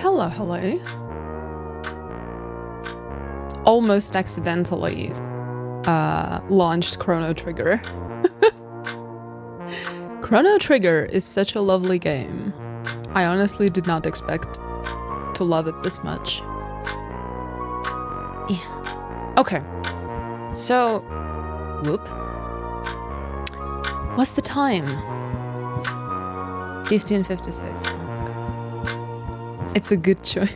Hello, hello. Almost accidentally launched Chrono Trigger. Chrono Trigger is such a lovely game. I honestly did not expect to love it this much. Yeah. Okay. So, whoop. What's the time? 15:56. It's a good choice.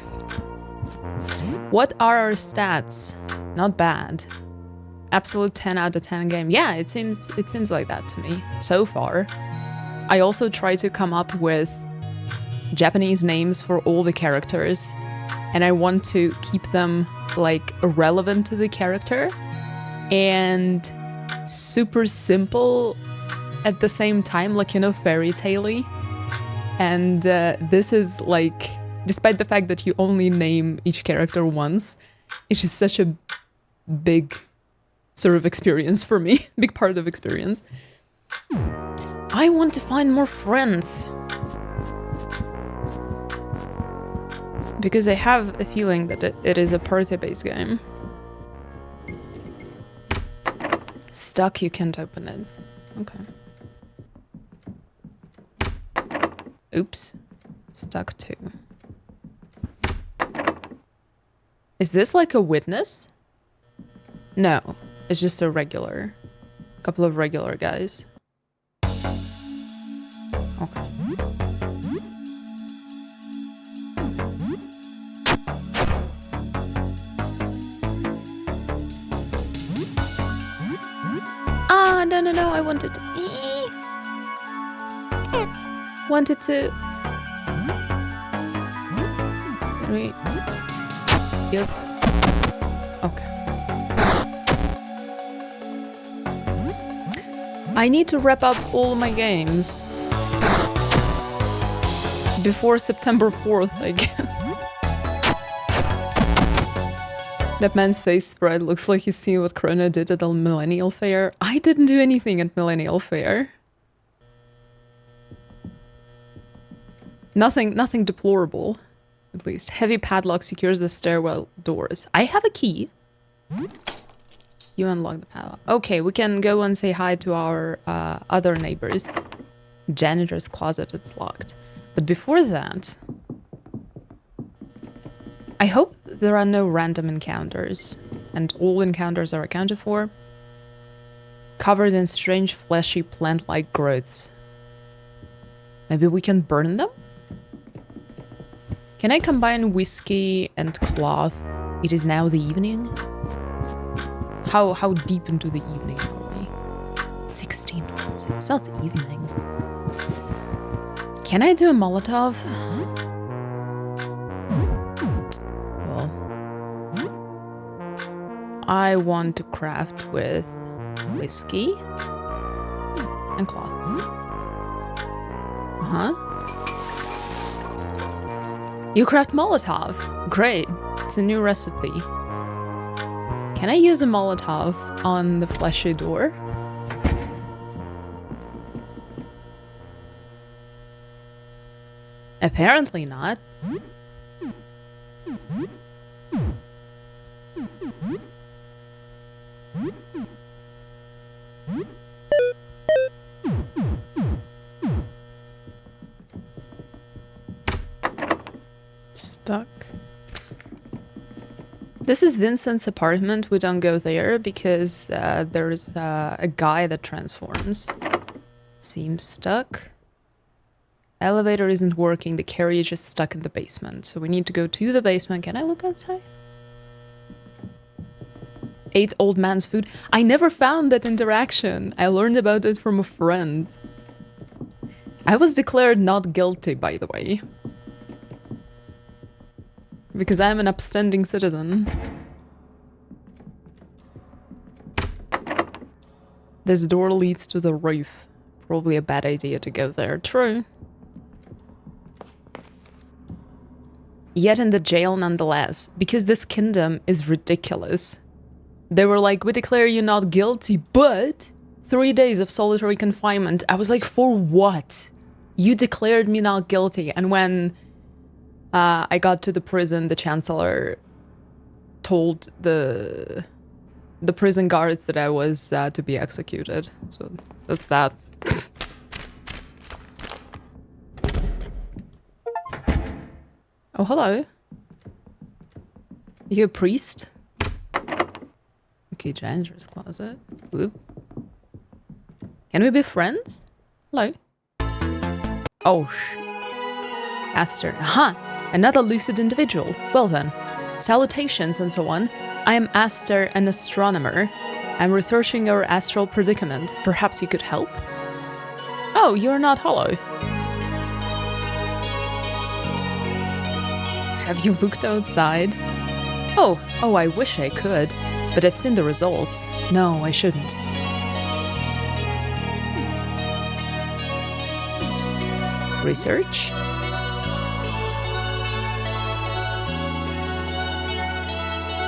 What are our stats? Not bad. Absolute 10 out of 10 game. Yeah, it seems like that to me so far. I also try to come up with Japanese names for all the characters, and I want to keep them like relevant to the character and super simple at the same time, like, you know, fairy tale-y. And this is like, despite the fact that you only name each character once, it's just such a big sort of experience for me, big part of experience. I want to find more friends. Because I have a feeling that it is a party-based game. Stuck, you can't open it. Okay. Oops. Stuck too. Is this like a witness? No, it's just a couple of regular guys. Okay. Ah, no, I wanted to... Wanted to... Wait. Yep. Okay. I need to wrap up all my games before September 4th, I guess. That man's face spread looks like he's seen what Chrono did at the Millennial Fair. I didn't do anything at Millennial Fair. Nothing deplorable. At least. Heavy padlock secures the stairwell doors. I have a key. You unlock the padlock. Okay, we can go and say hi to our other neighbors. Janitor's closet, it's locked. But before that... I hope there are no random encounters. And all encounters are accounted for. Covered in strange, fleshy, plant-like growths. Maybe we can burn them? Can I combine whiskey and cloth? It is now the evening? How deep into the evening are we? 16:26. That's evening. Can I do a Molotov? Well, I want to craft with whiskey and cloth. Uh-huh. You craft Molotov. Great. It's a new recipe. Can I use a Molotov on the fleshy door? Apparently not. Stuck. This is Vincent's apartment. We don't go there because there's a guy that transforms. Seems stuck. Elevator isn't working. The carriage is stuck in the basement. So we need to go to the basement. Can I look outside? Ate old man's food. I never found that interaction. I learned about it from a friend. I was declared not guilty, by the way. Because I'm an upstanding citizen. This door leads to the roof. Probably a bad idea to go there. True. Yet in the jail nonetheless. Because this kingdom is ridiculous. They were like, we declare you not guilty, but 3 days of solitary confinement. I was like, for what? You declared me not guilty. And when I got to the prison, the chancellor told the prison guards that I was to be executed. So that's that. Oh, hello. Are you a priest? Okay, janitor's closet. Oop. Can we be friends? Hello. Oh, Aster. Aha! Another lucid individual. Well then. Salutations and so on. I am Aster, an astronomer. I'm researching your astral predicament. Perhaps you could help? Oh, you're not hollow. Have you looked outside? Oh, I wish I could. But I've seen the results. No, I shouldn't. Research?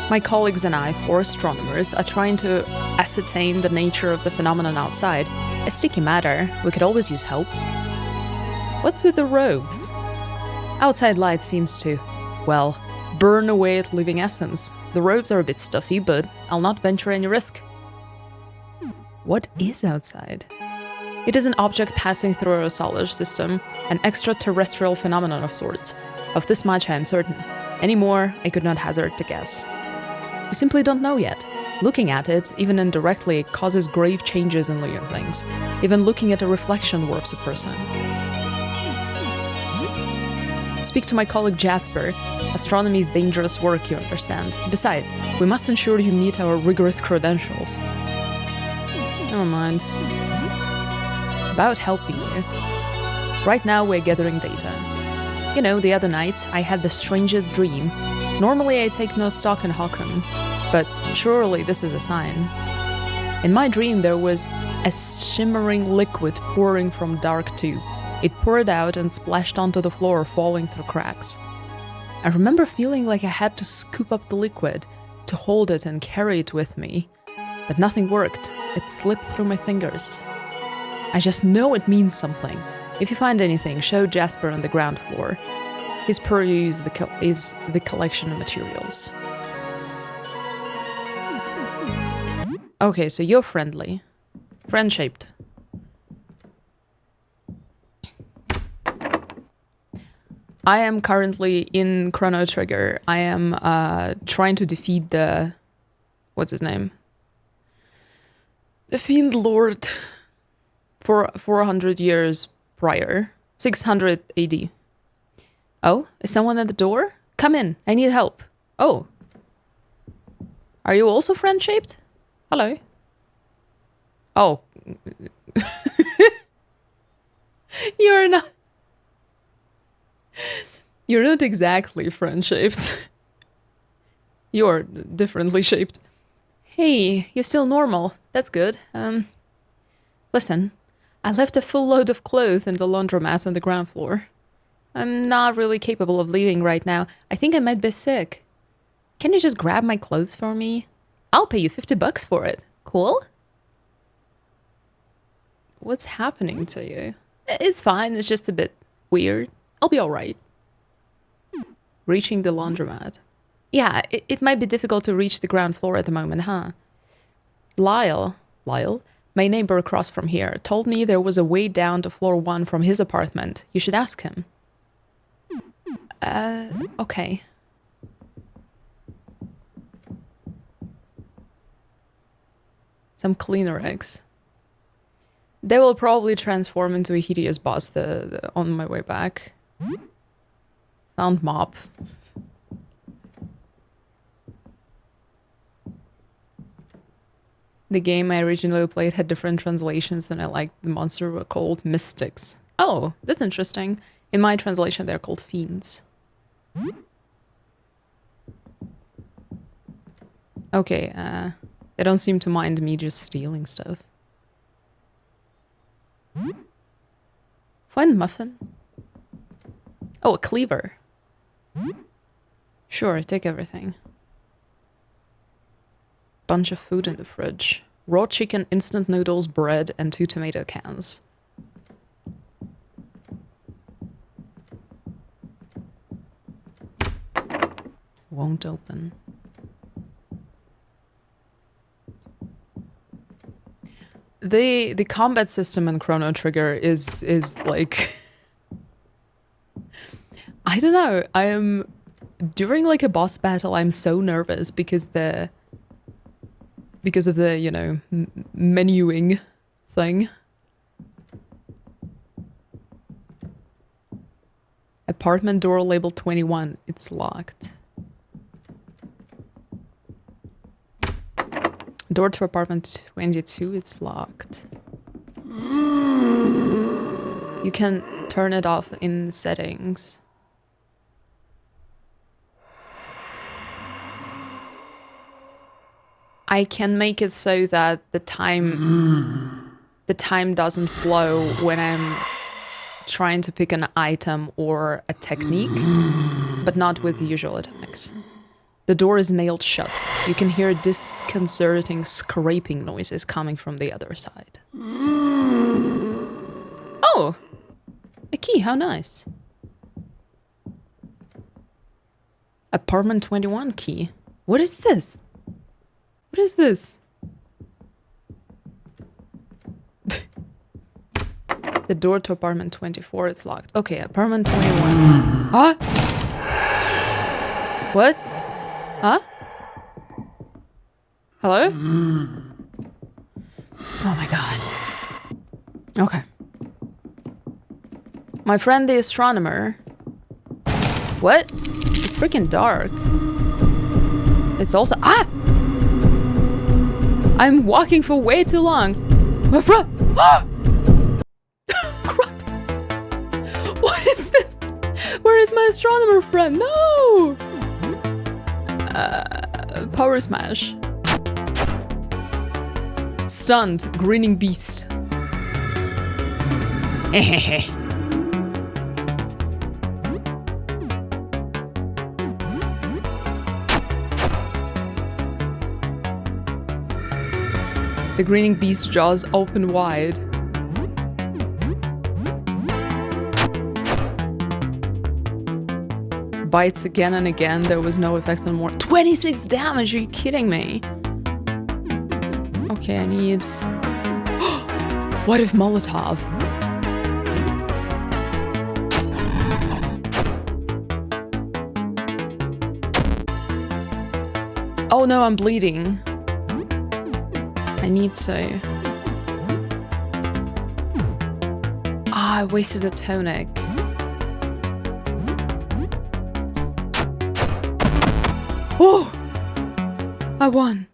My colleagues and I, 4 astronomers, are trying to ascertain the nature of the phenomenon outside. A sticky matter. We could always use help. What's with the robes? Outside light seems to, well, burn away its living essence. The robes are a bit stuffy, but I'll not venture any risk. What is outside? It is an object passing through our solar system, an extraterrestrial phenomenon of sorts. Of this much I am certain. Any more, I could not hazard to guess. We simply don't know yet. Looking at it, even indirectly, causes grave changes in living things. Even looking at a reflection warps a person. Speak to my colleague Jasper. Astronomy is dangerous work, you understand. Besides, we must ensure you meet our rigorous credentials. Never mind. About helping you. Right now we're gathering data. You know, the other night I had the strangest dream. Normally I take no stock in Hakum, but surely this is a sign. In my dream there was a shimmering liquid pouring from dark tube. It poured out and splashed onto the floor, falling through cracks. I remember feeling like I had to scoop up the liquid, to hold it and carry it with me. But nothing worked. It slipped through my fingers. I just know it means something. If you find anything, show Jasper on the ground floor. His purview is the collection of materials. Okay, so you're friendly. Friend-shaped. I am currently in Chrono Trigger. I am trying to defeat the... What's his name? The Fiend Lord. For 400 years prior. 600 AD. Oh, is someone at the door? Come in, I need help. Oh. Are you also friend-shaped? Hello. Oh. You're not... You're not exactly friend-shaped. You're differently shaped. Hey, you're still normal. That's good. Listen, I left a full load of clothes in the laundromat on the ground floor. I'm not really capable of leaving right now. I think I might be sick. Can you just grab my clothes for me? I'll pay you $50 for it. Cool? What's happening to you? It's fine, it's just a bit weird. I'll be alright. Reaching the laundromat. Yeah, it might be difficult to reach the ground floor at the moment, huh? Lyle, my neighbor across from here, told me there was a way down to floor 1 from his apartment. You should ask him. Okay. Some cleaner eggs. They will probably transform into a hideous boss on my way back. Found mop. The game I originally played had different translations and I liked the monster were called mystics. Oh, that's interesting. In my translation, they're called fiends. Okay, they don't seem to mind me just stealing stuff. Find muffin. Oh, a cleaver. Sure, take everything. Bunch of food in the fridge. Raw chicken, instant noodles, bread, and 2 tomato cans. Won't open. The combat system in Chrono Trigger is like I don't know. I am during like a boss battle. I'm so nervous because of the you know menuing thing. Apartment door labeled 21. It's locked. Door to apartment 22. It's locked. You can turn it off in settings. I can make it so that the time doesn't flow when I'm trying to pick an item or a technique, but not with the usual attacks. The door is nailed shut. You can hear disconcerting scraping noises coming from the other side. Oh! A key, how nice. Apartment 21 key. What is this? What is this? The door to apartment 24 is locked. Okay, apartment 21. Huh? What? Huh? Hello? Oh my god. Okay. My friend the astronomer. What? It's freaking dark. It's also— Ah! I'm walking for way too long. My friend! Ah! Crap! What is this? Where is my astronomer friend? No! Power smash. Stunned, grinning beast. The grinning beast jaws open wide. Bites again and again. There was no effect on more. 26 damage, are you kidding me? Okay, I need... What if Molotov? Oh no, I'm bleeding. I need to... Ah, I wasted a tonic. Oh! I won.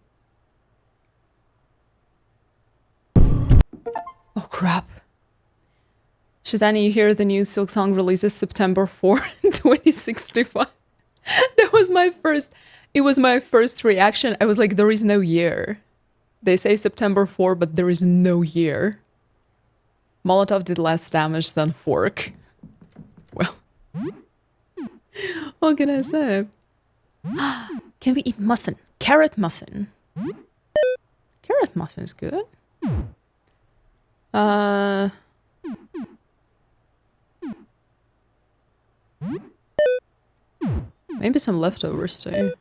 Oh crap. Shazani, you hear the new Silk Song releases September 4, 2065. That was my first... It was my first reaction. I was like, there is no year. They say September 4, but there is no year. Molotov did less damage than Fork. Well. What can I say? Can we eat muffin? Carrot muffin. Carrot muffin is good. Maybe some leftovers too.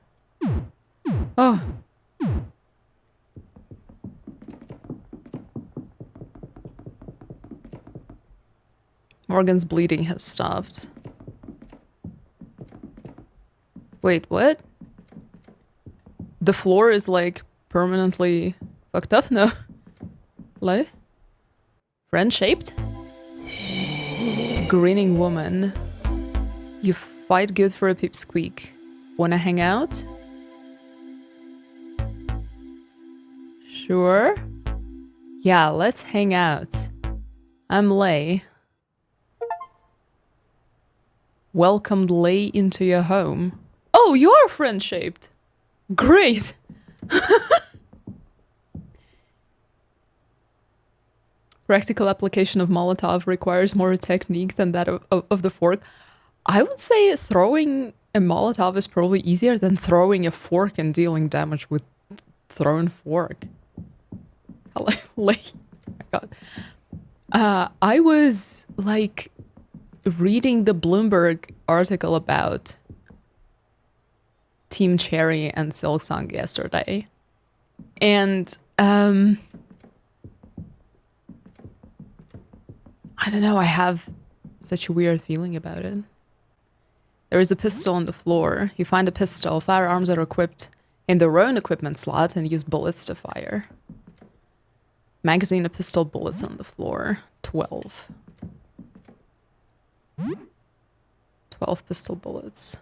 Oh. Morgan's bleeding has stopped. Wait, what? The floor is like permanently fucked up? No. Hello? Friend-shaped? Grinning woman. You fight good for a pipsqueak. Wanna hang out? Sure. Yeah, let's hang out. I'm Lay. Welcomed Lay into your home. Oh, you are friend-shaped. Great. Practical application of Molotov requires more technique than that of the fork. I would say throwing a Molotov is probably easier than throwing a fork and dealing damage with thrown fork. Like, oh my god. I was like reading the Bloomberg article about Team Cherry and Silksong yesterday. And I don't know, I have such a weird feeling about it. There is a pistol on the floor. You find a pistol. Firearms are equipped in their own equipment slot and use bullets to fire. Magazine of pistol bullets on the floor. 12. 12 pistol bullets.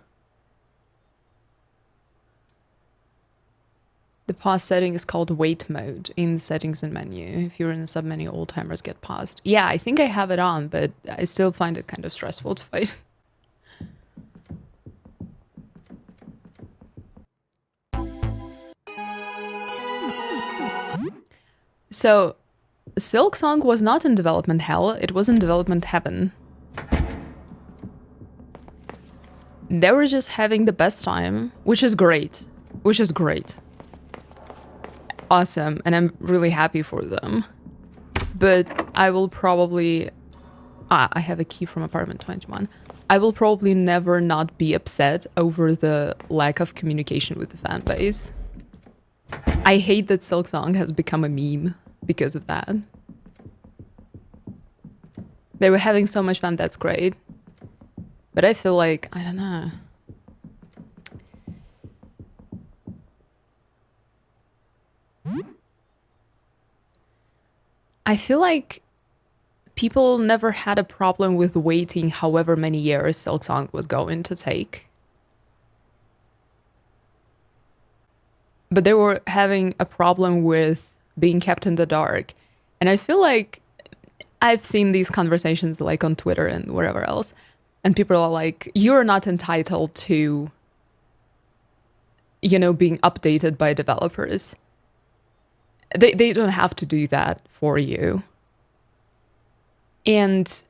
The pause setting is called wait mode in the settings and menu. If you're in the submenu, all timers get paused. Yeah, I think I have it on, but I still find it kind of stressful to fight. So, Silksong was not in development hell, it was in development heaven. They were just having the best time, which is great. Which is great. Awesome, and I'm really happy for them. But I will probably... I have a key from apartment 21. I will probably never not be upset over the lack of communication with the fan base. I hate that Silksong has become a meme because of that. They were having so much fun, that's great. But I feel like, I don't know. I feel like people never had a problem with waiting however many years Silksong was going to take. But they were having a problem with being kept in the dark. And I feel like I've seen these conversations like on Twitter and wherever else. And people are like, you're not entitled to, you know, being updated by developers. They don't have to do that for you. And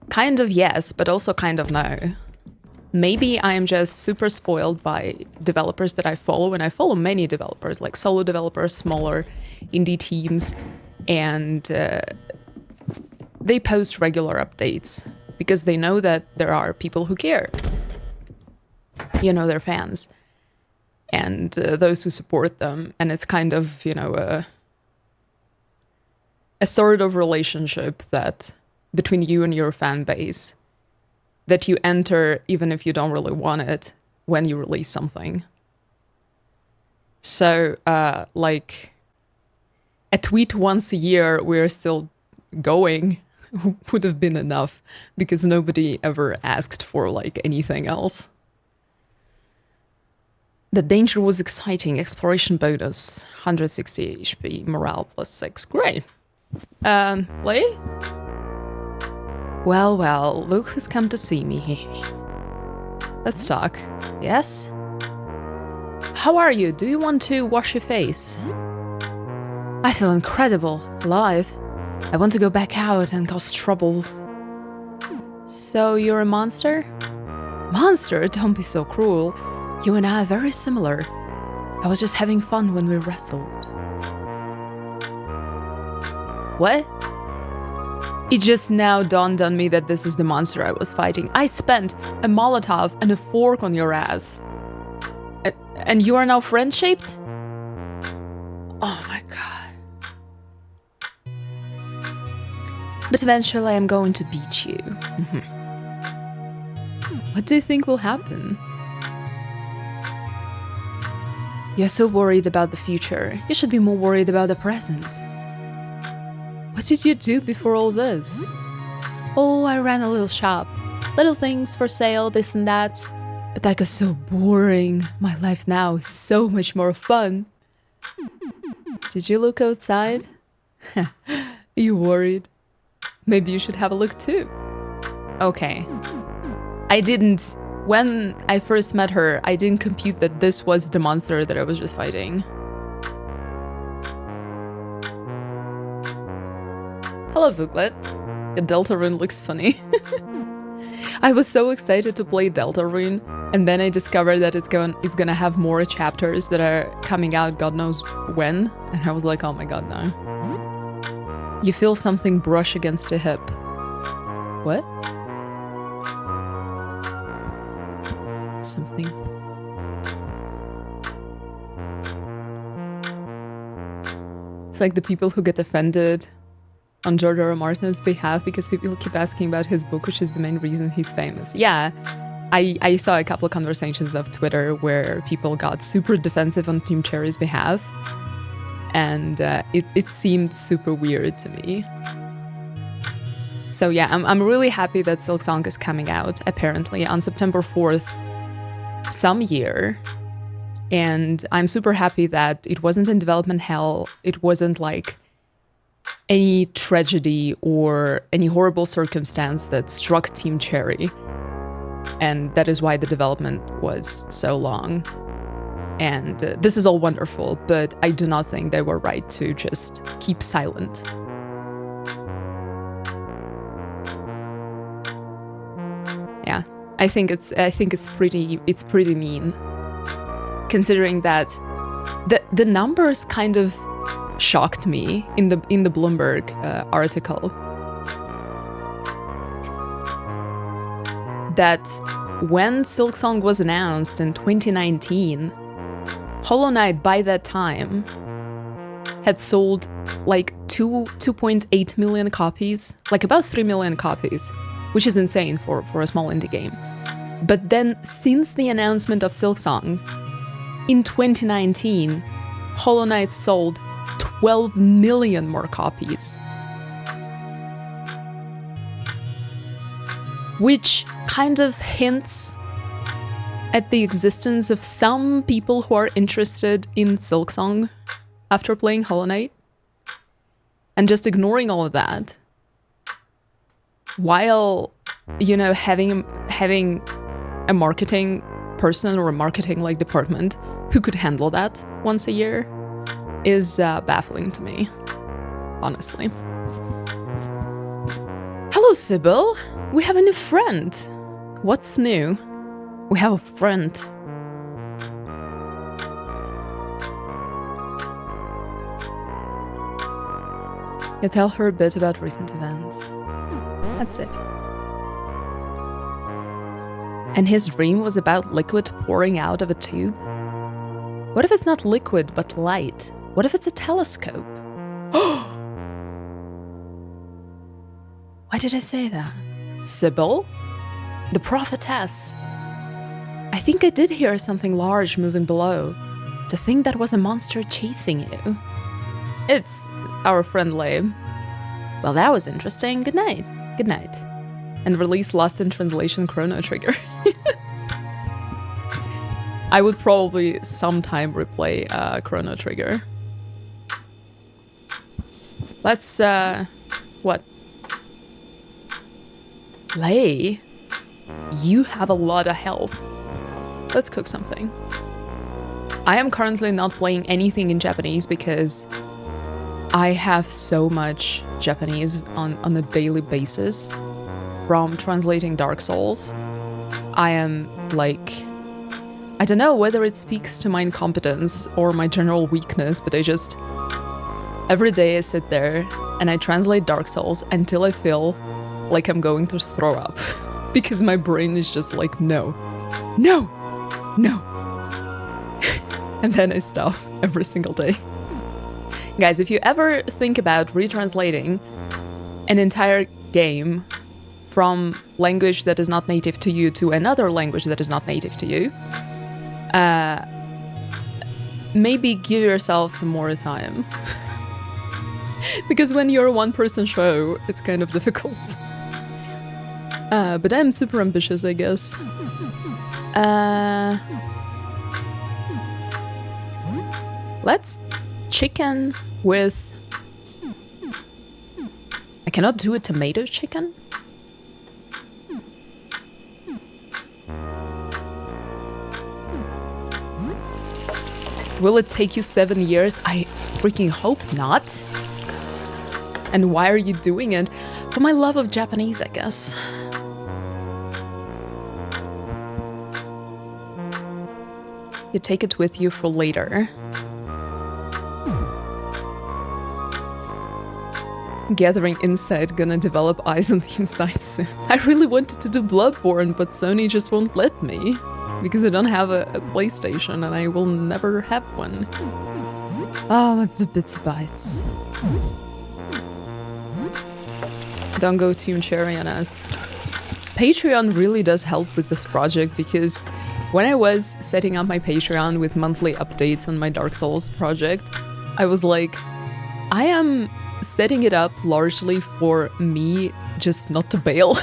kind of yes, but also kind of no. Maybe I'm just super spoiled by developers that I follow, and I follow many developers, like solo developers, smaller indie teams, and they post regular updates because they know that there are people who care. You know, their fans and those who support them. And it's kind of, you know, a sort of relationship that between you and your fan base that you enter even if you don't really want it when you release something. So, like, a tweet once a year, we're still going would have been enough because nobody ever asked for, like, anything else. The danger was exciting. Exploration bonus, 160 HP, morale +6. Great. Lee? Well, well, look who's come to see me. Let's talk. Yes? How are you? Do you want to wash your face? I feel incredible, alive. I want to go back out and cause trouble. So you're a monster? Monster? Don't be so cruel. You and I are very similar. I was just having fun when we wrestled. What? It just now dawned on me that this is the monster I was fighting. I spent a Molotov and a fork on your ass. And you are now friend-shaped? Oh my god. But eventually I'm going to beat you. What do you think will happen? You're so worried about the future. You should be more worried about the present. What did you do before all this? Oh, I ran a little shop. Little things for sale, this and that. But that got so boring. My life now is so much more fun. Did you look outside? You worried? Maybe you should have a look too. Okay. I didn't... When I first met her, I didn't compute that this was the monster that I was just fighting. Hello, Vuglet. The Deltarune looks funny. I was so excited to play Deltarune, and then I discovered that it's gonna have more chapters that are coming out God knows when, and I was like, oh my god, no. You feel something brush against a hip. What? something. It's like the people who get offended on George R. R. Martin's behalf because people keep asking about his book, which is the main reason he's famous. Yeah, I saw a couple of conversations of Twitter where people got super defensive on Team Cherry's behalf, and it seemed super weird to me. So yeah, I'm really happy that Silksong is coming out, apparently, on September 4th some year. And I'm super happy that it wasn't in development hell. It wasn't like any tragedy or any horrible circumstance that struck Team Cherry. And that is why the development was so long. And this is all wonderful, but I do not think they were right to just keep silent. Yeah, I think it's pretty mean, considering that the numbers kind of shocked me in the Bloomberg article. That when Silksong was announced in 2019, Hollow Knight by that time had sold like 2.8 million copies, like about 3 million copies, which is insane for a small indie game. But then since the announcement of Silksong in 2019, Hollow Knight sold 12 million more copies. Which kind of hints at the existence of some people who are interested in Silksong after playing Hollow Knight. And just ignoring all of that, while, you know, having a marketing person or a marketing like department who could handle that once a year is baffling to me, honestly. Hello, Sybil. We have a new friend. What's new? We have a friend. You tell her a bit about recent events. That's it. And his dream was about liquid pouring out of a tube? What if it's not liquid, but light? What if it's a telescope? Why did I say that? Sybil? The prophetess. I think I did hear something large moving below. To think that was a monster chasing you. It's our friend Lame. Well, that was interesting. Good night. Good night. And release Lost in Translation Chrono Trigger. I would probably sometime replay Chrono Trigger. Let's, what? Lay? You have a lot of health. Let's cook something. I am currently not playing anything in Japanese because I have so much Japanese on a daily basis from translating Dark Souls. I am like, I don't know whether it speaks to my incompetence or my general weakness, but I just, every day I sit there and I translate Dark Souls until I feel like I'm going to throw up because my brain is just like, no, no, no. And then I stop every single day. Guys, if you ever think about retranslating an entire game from language that is not native to you to another language that is not native to you, maybe give yourself some more time. Because when you're a one-person show, it's kind of difficult. But I'm super ambitious, I guess. Let's chicken with... I cannot do a tomato chicken? Will it take you 7 years? I freaking hope not. And why are you doing it? For my love of Japanese, I guess. You take it with you for later. Gathering insight, gonna develop eyes on the inside soon. I really wanted to do Bloodborne, but Sony just won't let me. because I don't have a PlayStation and I will never have one. Oh, that's the bits bytes. Don't go Team Cherry on us. Patreon really does help with this project because when I was setting up my Patreon with monthly updates on my Dark Souls project, I was like, I am setting it up largely for me just not to bail,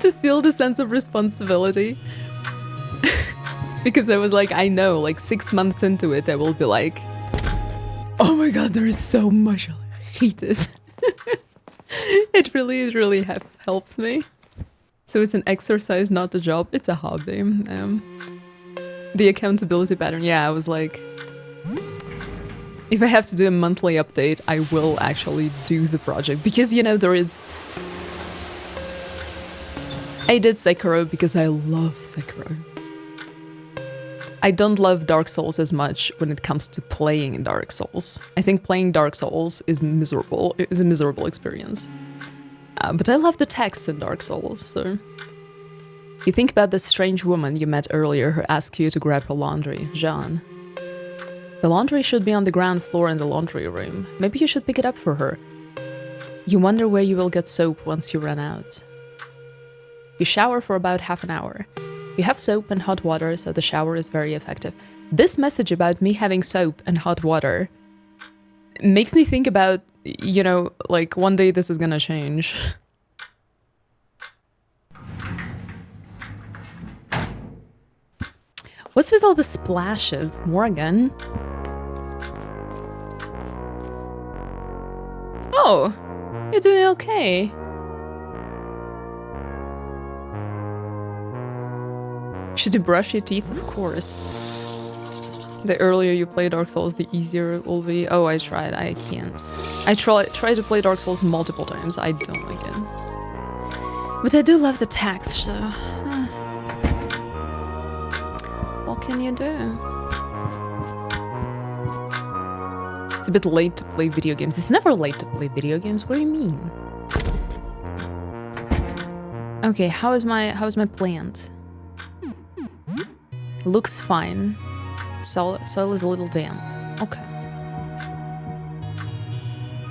to feel the sense of responsibility. Because I was like, I know, like 6 months into it, I will be like, oh my god, there is so much, I hate it. It really helps me. So it's an exercise, not a job. It's a hobby. The accountability pattern. Yeah, I was like, if I have to do a monthly update, I will actually do the project. Because, you know, there is... I did Sekiro because I love Sekiro. I don't love Dark Souls as much when it comes to playing Dark Souls. I think playing Dark Souls is miserable. It is a miserable experience. But I love the text in Dark Souls, so... You think about this strange woman you met earlier who asked you to grab her laundry, Jean. The laundry should be on the ground floor in the laundry room. Maybe you should pick it up for her. You wonder where you will get soap once you run out. You shower for about half an hour. You have soap and hot water, so the shower is very effective. This message about me having soap and hot water makes me think about, you know, like one day this is gonna change. What's with all the splashes, Morgan? Oh, you're doing okay. Should you brush your teeth? Of course. The earlier you play Dark Souls, the easier it will be. Oh, I tried. I can't. I tried to play Dark Souls multiple times. I don't like it. But I do love the text, so... what can you do? It's a bit late to play video games. It's never late to play video games. What do you mean? Okay, how is my plant? Looks fine. Soil is a little damp. Okay.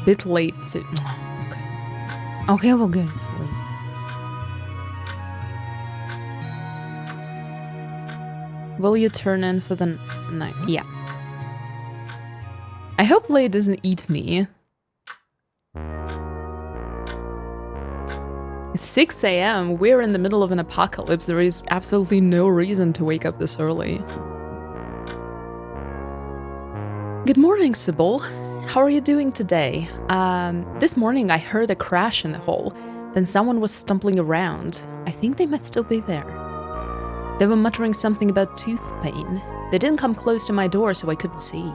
Bit late to... okay. Okay, we'll go to sleep. Will you turn in for the night? Yeah. I hope Lei doesn't eat me. It's 6 AM. We're in the middle of an apocalypse. There is absolutely no reason to wake up this early. Good morning, Sybil. How are you doing today? This morning I heard a crash in the hall. Then someone was stumbling around. I think they might still be there. They were muttering something about tooth pain. They didn't come close to my door, so I couldn't see.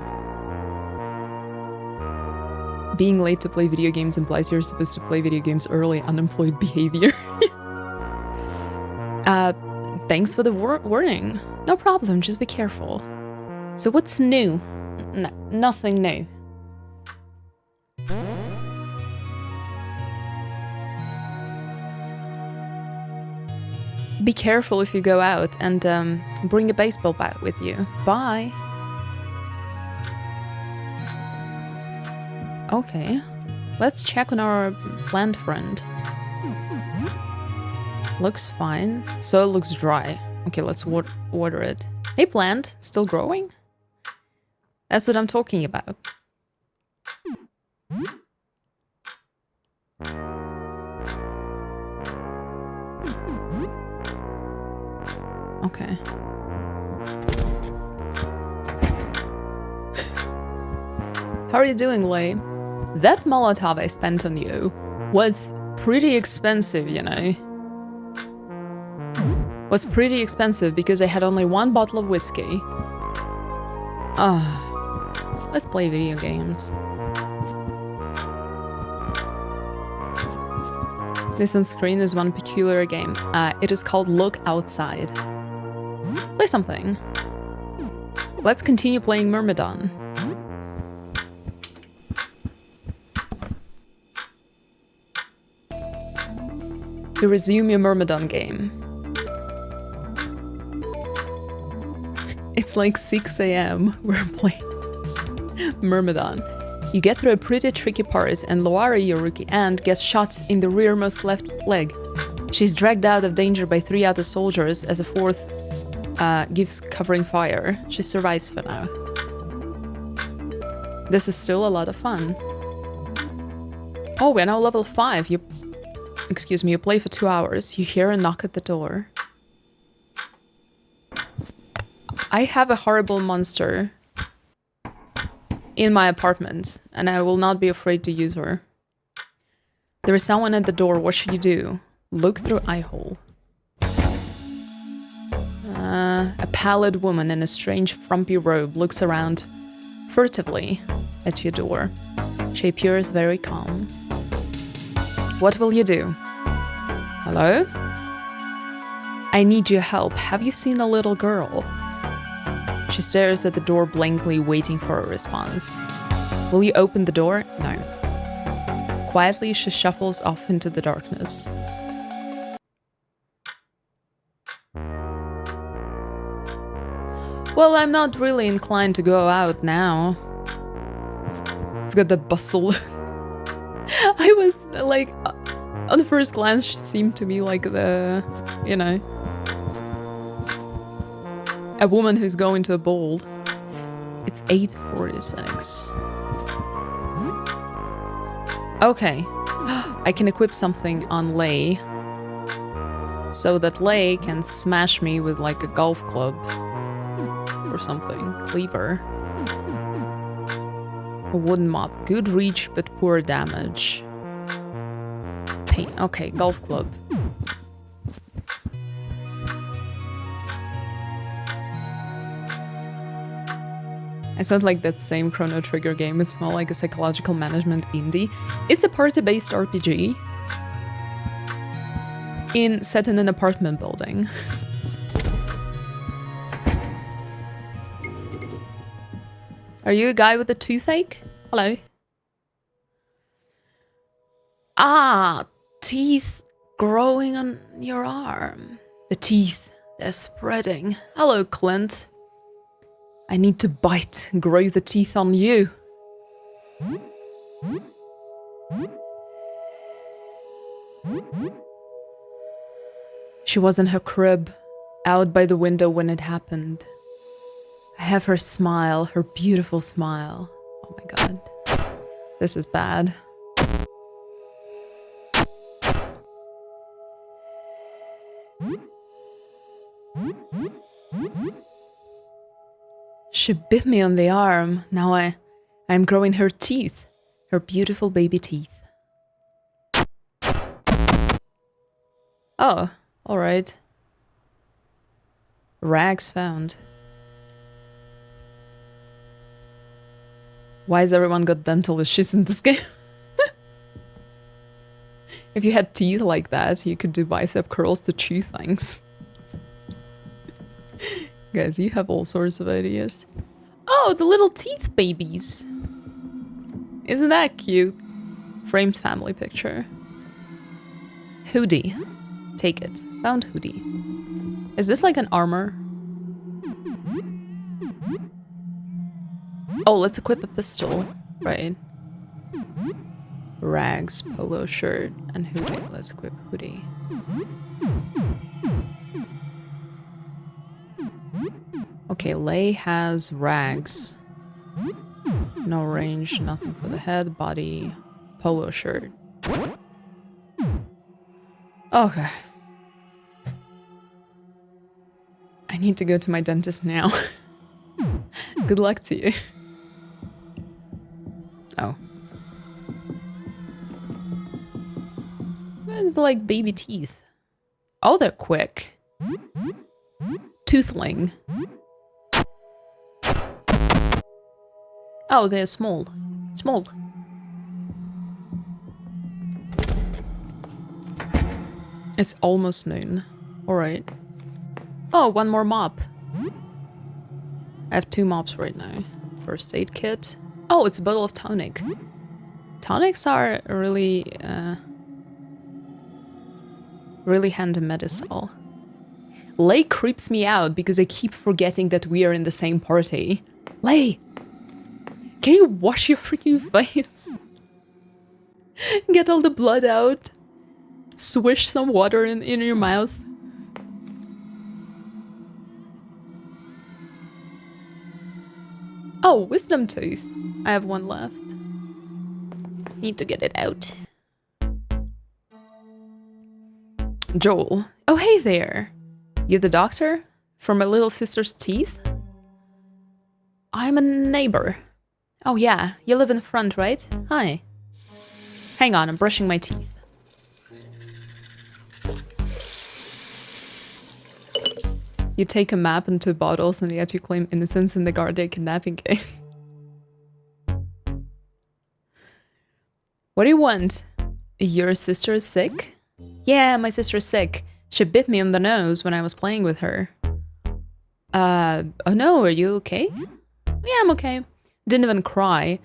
Being late to play video games implies you're supposed to play video games early, unemployed behavior. Thanks for the warning. No problem, just be careful. So what's new? No, nothing new. Be careful if you go out, and bring a baseball bat with you. Bye. Okay. Let's check on our plant friend. Looks fine. Soil looks dry. Okay, let's water it. Hey plant, still growing? That's what I'm talking about. Okay. How are you doing, Lei? That Molotov I spent on you was pretty expensive, you know? Was pretty expensive because I had only one bottle of whiskey. Let's play video games. This on screen is one peculiar game. It is called Look Outside. Play something. Let's continue playing Myrmidon. You resume your Myrmidon game. It's like 6 a.m. We're playing Myrmidon. You get through a pretty tricky part, and Loara, your rookie aunt, gets shot in the rearmost left leg. She's dragged out of danger by 3 other soldiers as a fourth gives covering fire. She survives for now. This is still a lot of fun. Oh, we're now level 5. You play for 2 hours. You hear a knock at the door. I have a horrible monster in my apartment, and I will not be afraid to use her. There is someone at the door. What should you do? Look through eye hole. A pallid woman in a strange frumpy robe looks around furtively at your door. She appears very calm. What will you do? Hello? I need your help. Have you seen a little girl? She stares at the door blankly, waiting for a response. Will you open the door? No. Quietly, she shuffles off into the darkness. Well, I'm not really inclined to go out now. It's got the bustle. I was like, on the first glance, she seemed to be like the, you know, a woman who's going to a ball. It's 8:46. Okay. I can equip something on Lei, so that Lei can smash me with like a golf club or something. Cleaver. A wooden mop. Good reach, but poor damage. Pain. Okay, golf club. I sound like that same Chrono Trigger game. It's more like a psychological management indie. It's a party-based RPG set in an apartment building. Are you a guy with a toothache? Hello. Ah, teeth growing on your arm. The teeth, they're spreading. Hello, Clint. I need to bite and grow the teeth on you. She was in her crib, out by the window when it happened. I have her smile, her beautiful smile. Oh my god. This is bad. She bit me on the arm. Now I'm growing her teeth. Her beautiful baby teeth. Oh, alright. Rags found. Why has everyone got dental issues in this game? If you had teeth like that, you could do bicep curls to chew things. Guys, you have all sorts of ideas. Oh, the little teeth babies. Isn't that cute? Framed family picture. Hoodie. Take it. Found hoodie. Is this like an armor? Oh, let's equip a pistol. Right. Rags, polo shirt, and hoodie. Let's equip hoodie. Okay, Lei has rags. No range, nothing for the head, body, polo shirt. Okay. I need to go to my dentist now. Good luck to you. Oh. It's like baby teeth. Oh, they're quick. Toothling. Oh, they're small. Small. It's almost noon. Alright. Oh, one more mop. I have 2 mops right now. First aid kit. Oh, it's a bottle of tonic. Tonics are really handy medicine. Lei creeps me out because I keep forgetting that we are in the same party. Lei! Can you wash your freaking face? Get all the blood out. Swish some water in your mouth. Oh, wisdom tooth. I have one left. Need to get it out. Joel. Oh, hey there. You the doctor? For my little sister's teeth? I'm a neighbor. Oh yeah, you live in the front, right? Hi. Hang on, I'm brushing my teeth. You take a map and 2 bottles and yet you claim innocence in the Garday kidnapping case. What do you want? Your sister is sick? Yeah, my sister is sick. She bit me on the nose when I was playing with her. Oh no, are you okay? Yeah, I'm okay. Didn't even cry.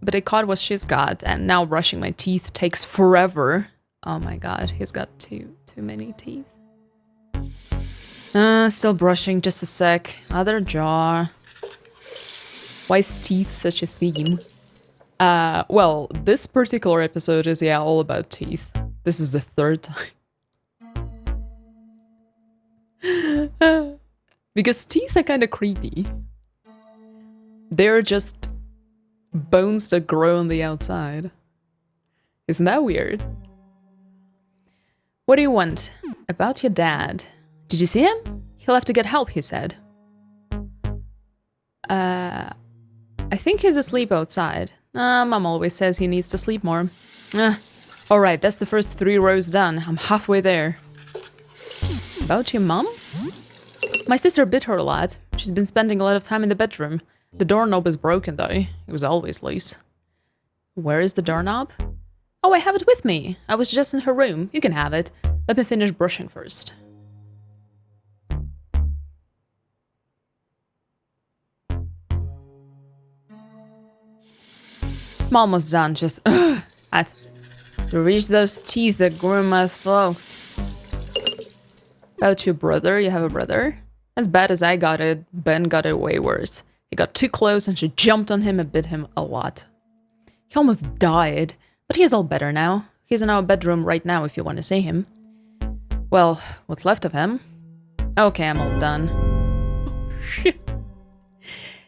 But I caught what she's got, and now brushing my teeth takes forever. Oh my god, he's got too many teeth. Still brushing, just a sec. Other jar. Why is teeth such a theme? Well, this particular episode is, yeah, all about teeth. This is the 3rd time. Because teeth are kind of creepy. They're just bones that grow on the outside. Isn't that weird? What do you want? About your dad. Did you see him? He'll have to get help, he said. I think he's asleep outside. Mom always says he needs to sleep more. Alright, that's the first 3 rows done. I'm halfway there. About your mom? My sister bit her a lot. She's been spending a lot of time in the bedroom. The doorknob is broken though. It was always loose. Where is the doorknob? Oh, I have it with me. I was just in her room. You can have it. Let me finish brushing first. I'm almost done. Just to reach those teeth that grew in my throat. About your brother? You have a brother? As bad as I got it, Ben got it way worse. He got too close and she jumped on him and bit him a lot. He almost died, but he's all better now. He's in our bedroom right now if you want to see him. Well, what's left of him? Okay, I'm all done. Oh, shit.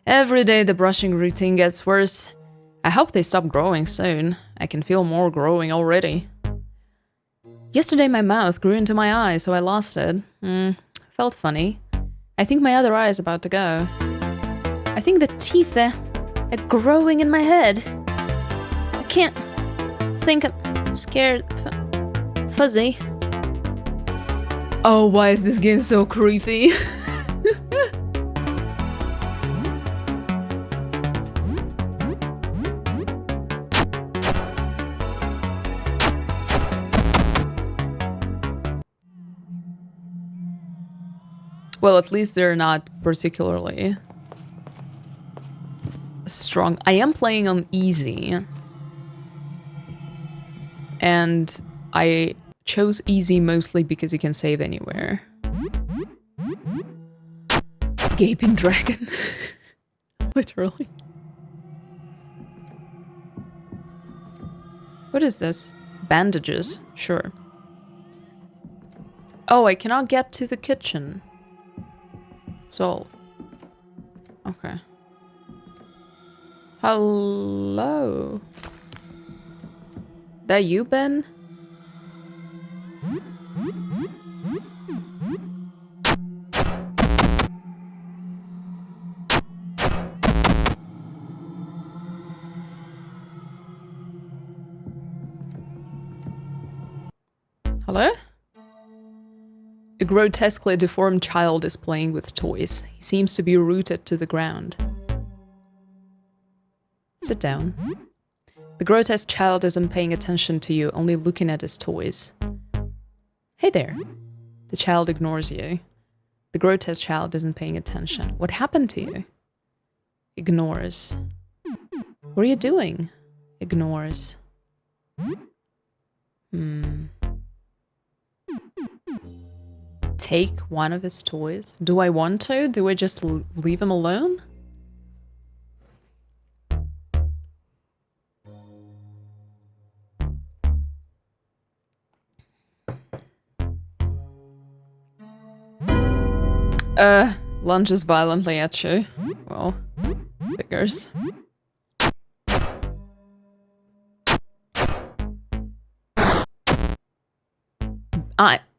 Every day the brushing routine gets worse. I hope they stop growing soon. I can feel more growing already. Yesterday my mouth grew into my eye, so I lost it. Felt funny. I think my other eye is about to go. I think the teeth there are growing in my head. I can't think. I'm scared. Fuzzy. Oh, why is this game so creepy? Well, at least they're not particularly strong. I am playing on easy. And I chose easy mostly because you can save anywhere. Gaping dragon. Literally. What is this? Bandages. Sure. Oh, I cannot get to the kitchen. So. Okay. Hello? That you, Ben? Hello? A grotesquely deformed child is playing with toys. He seems to be rooted to the ground. Sit down. The grotesque child isn't paying attention to you, only looking at his toys. Hey there. The child ignores you. The grotesque child isn't paying attention. What happened to you? Ignores. What are you doing? Ignores. Take one of his toys? Do I want to? Do I just leave him alone? Lunges violently at you. Well, figures.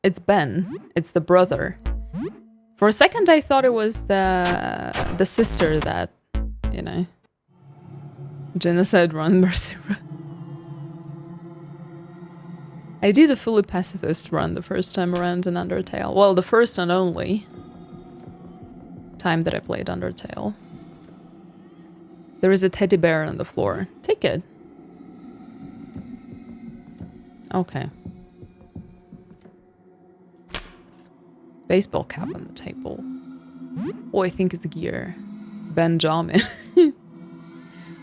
It's Ben. It's the brother. For a second I thought it was the sister that, you know, genocide run mercy run. I did a fully pacifist run the first time around in Undertale. Well, the first and only time that I played Undertale. There is a teddy bear on the floor. Take it. Okay. Baseball cap on the table. Oh, I think it's gear. Benjamin.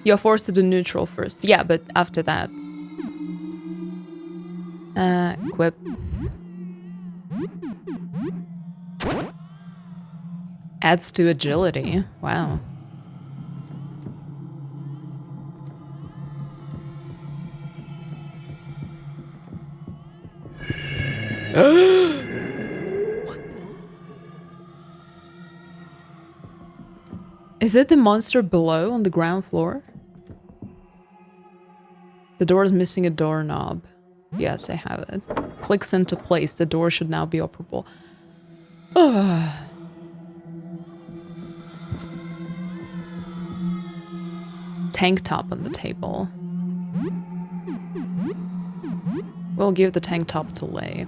You're forced to do neutral first. Yeah, but after that. Equip. Adds to agility. Wow. Is it the monster below on the ground floor? The door is missing a doorknob. Yes, I have it. Clicks into place. The door should now be operable. Tank top on the table. We'll give the tank top to Lay.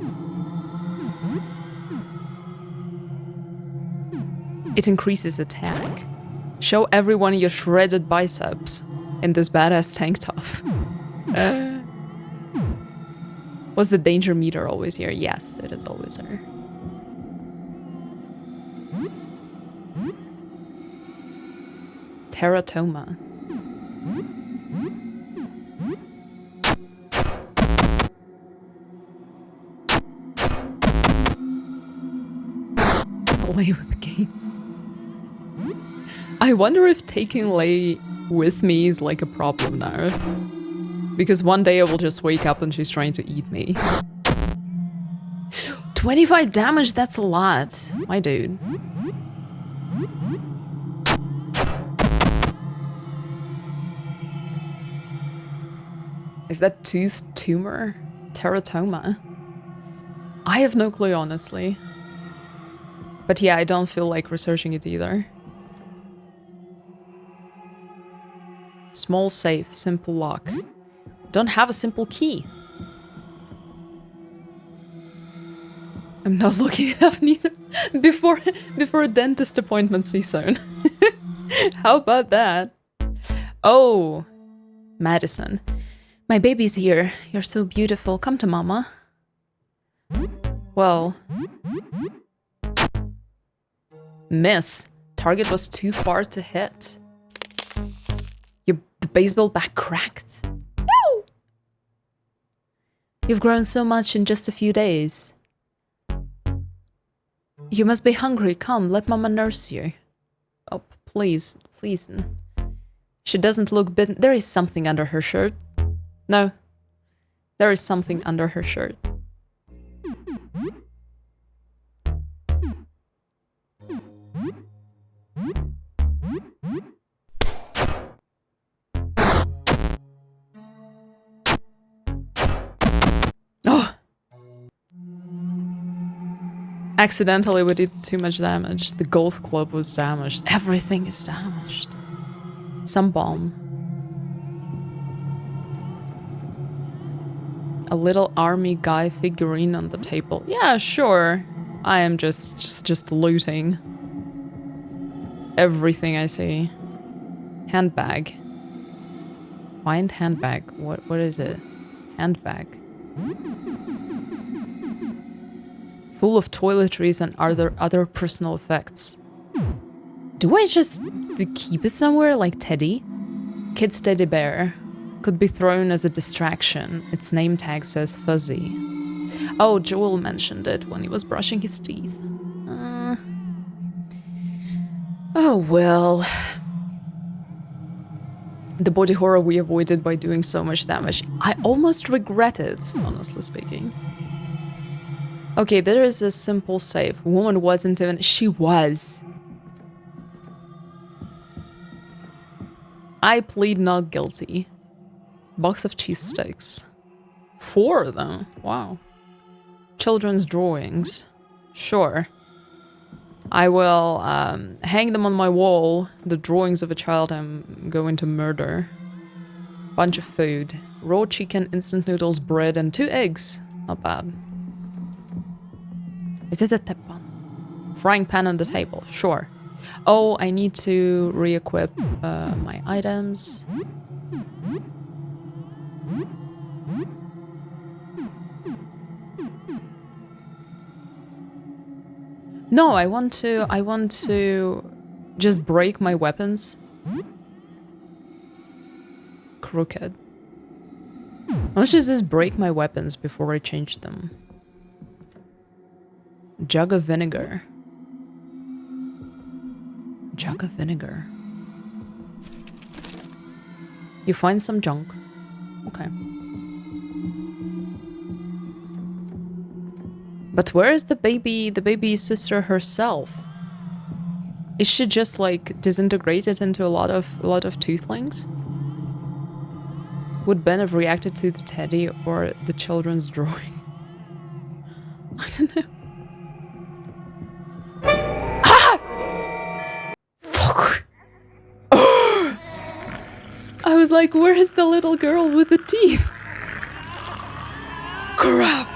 It increases attack. Show everyone your shredded biceps in this badass tank top. Was the danger meter always here? Yes, it is always there. Teratoma. Lay with gains. I wonder if taking Lay with me is like a problem now. Because one day I will just wake up and she's trying to eat me. 25 damage, that's a lot. My dude. Is that tooth tumor? Teratoma? I have no clue, honestly. But yeah, I don't feel like researching it either. Small safe, simple lock. Don't have a simple key. I'm not looking it up neither. Before a dentist appointment, C-zone. How about that? Oh, Madison. My baby's here. You're so beautiful. Come to mama. Well. Miss. Target was too far to hit. The baseball bat cracked. No! You've grown so much in just a few days. You must be hungry. Come, let mama nurse you. Oh, please, please. She doesn't look bitten. There is something under her shirt. No. There is something under her shirt. Oh! Accidentally we did too much damage. The golf club was damaged. Everything is damaged. Some bomb. A little army guy figurine on the table. Yeah, sure. I am just looting everything I see. Handbag. Find handbag. What is it? Handbag. Full of toiletries and other personal effects. Do I just keep it somewhere like Teddy? Kid's teddy bear. Could be thrown as a distraction. Its name tag says fuzzy. Oh, Joel mentioned it when he was brushing his teeth. Oh, well. The body horror we avoided by doing so much damage. I almost regret it, honestly speaking. Okay, there is a simple save. Woman wasn't even... She was. I plead not guilty. Box of cheese sticks. 4 of them. Wow. Children's drawings. Sure. I will hang them on my wall. The drawings of a child I'm going to murder. Bunch of food. Raw chicken, instant noodles, bread, and 2 eggs. Not bad. Is it a teppan? Frying pan on the table. Sure. Oh, I need to re-equip my items. No, I want to just break my weapons. Crooked. Let's just break my weapons before I change them. Jug of vinegar. Jug of vinegar. You find some junk. Okay. But where is the baby sister herself? Is she just like disintegrated into a lot of toothlings? Would Ben have reacted to the teddy or the children's drawing? I don't know. Ah! Fuck! I was like, where is the little girl with the teeth? Crap!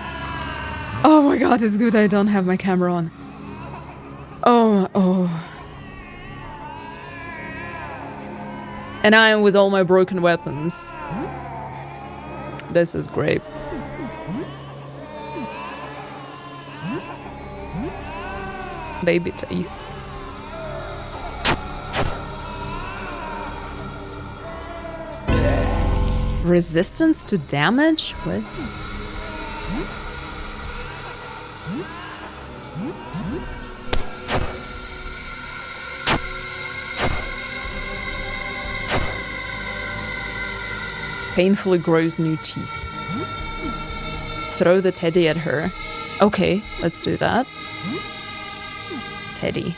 Oh my god, it's good I don't have my camera on. Oh. And I am with all my broken weapons. This is great. Baby teeth. Resistance to damage? What? Painfully grows new teeth. Throw the teddy at her. Okay, let's do that. Teddy.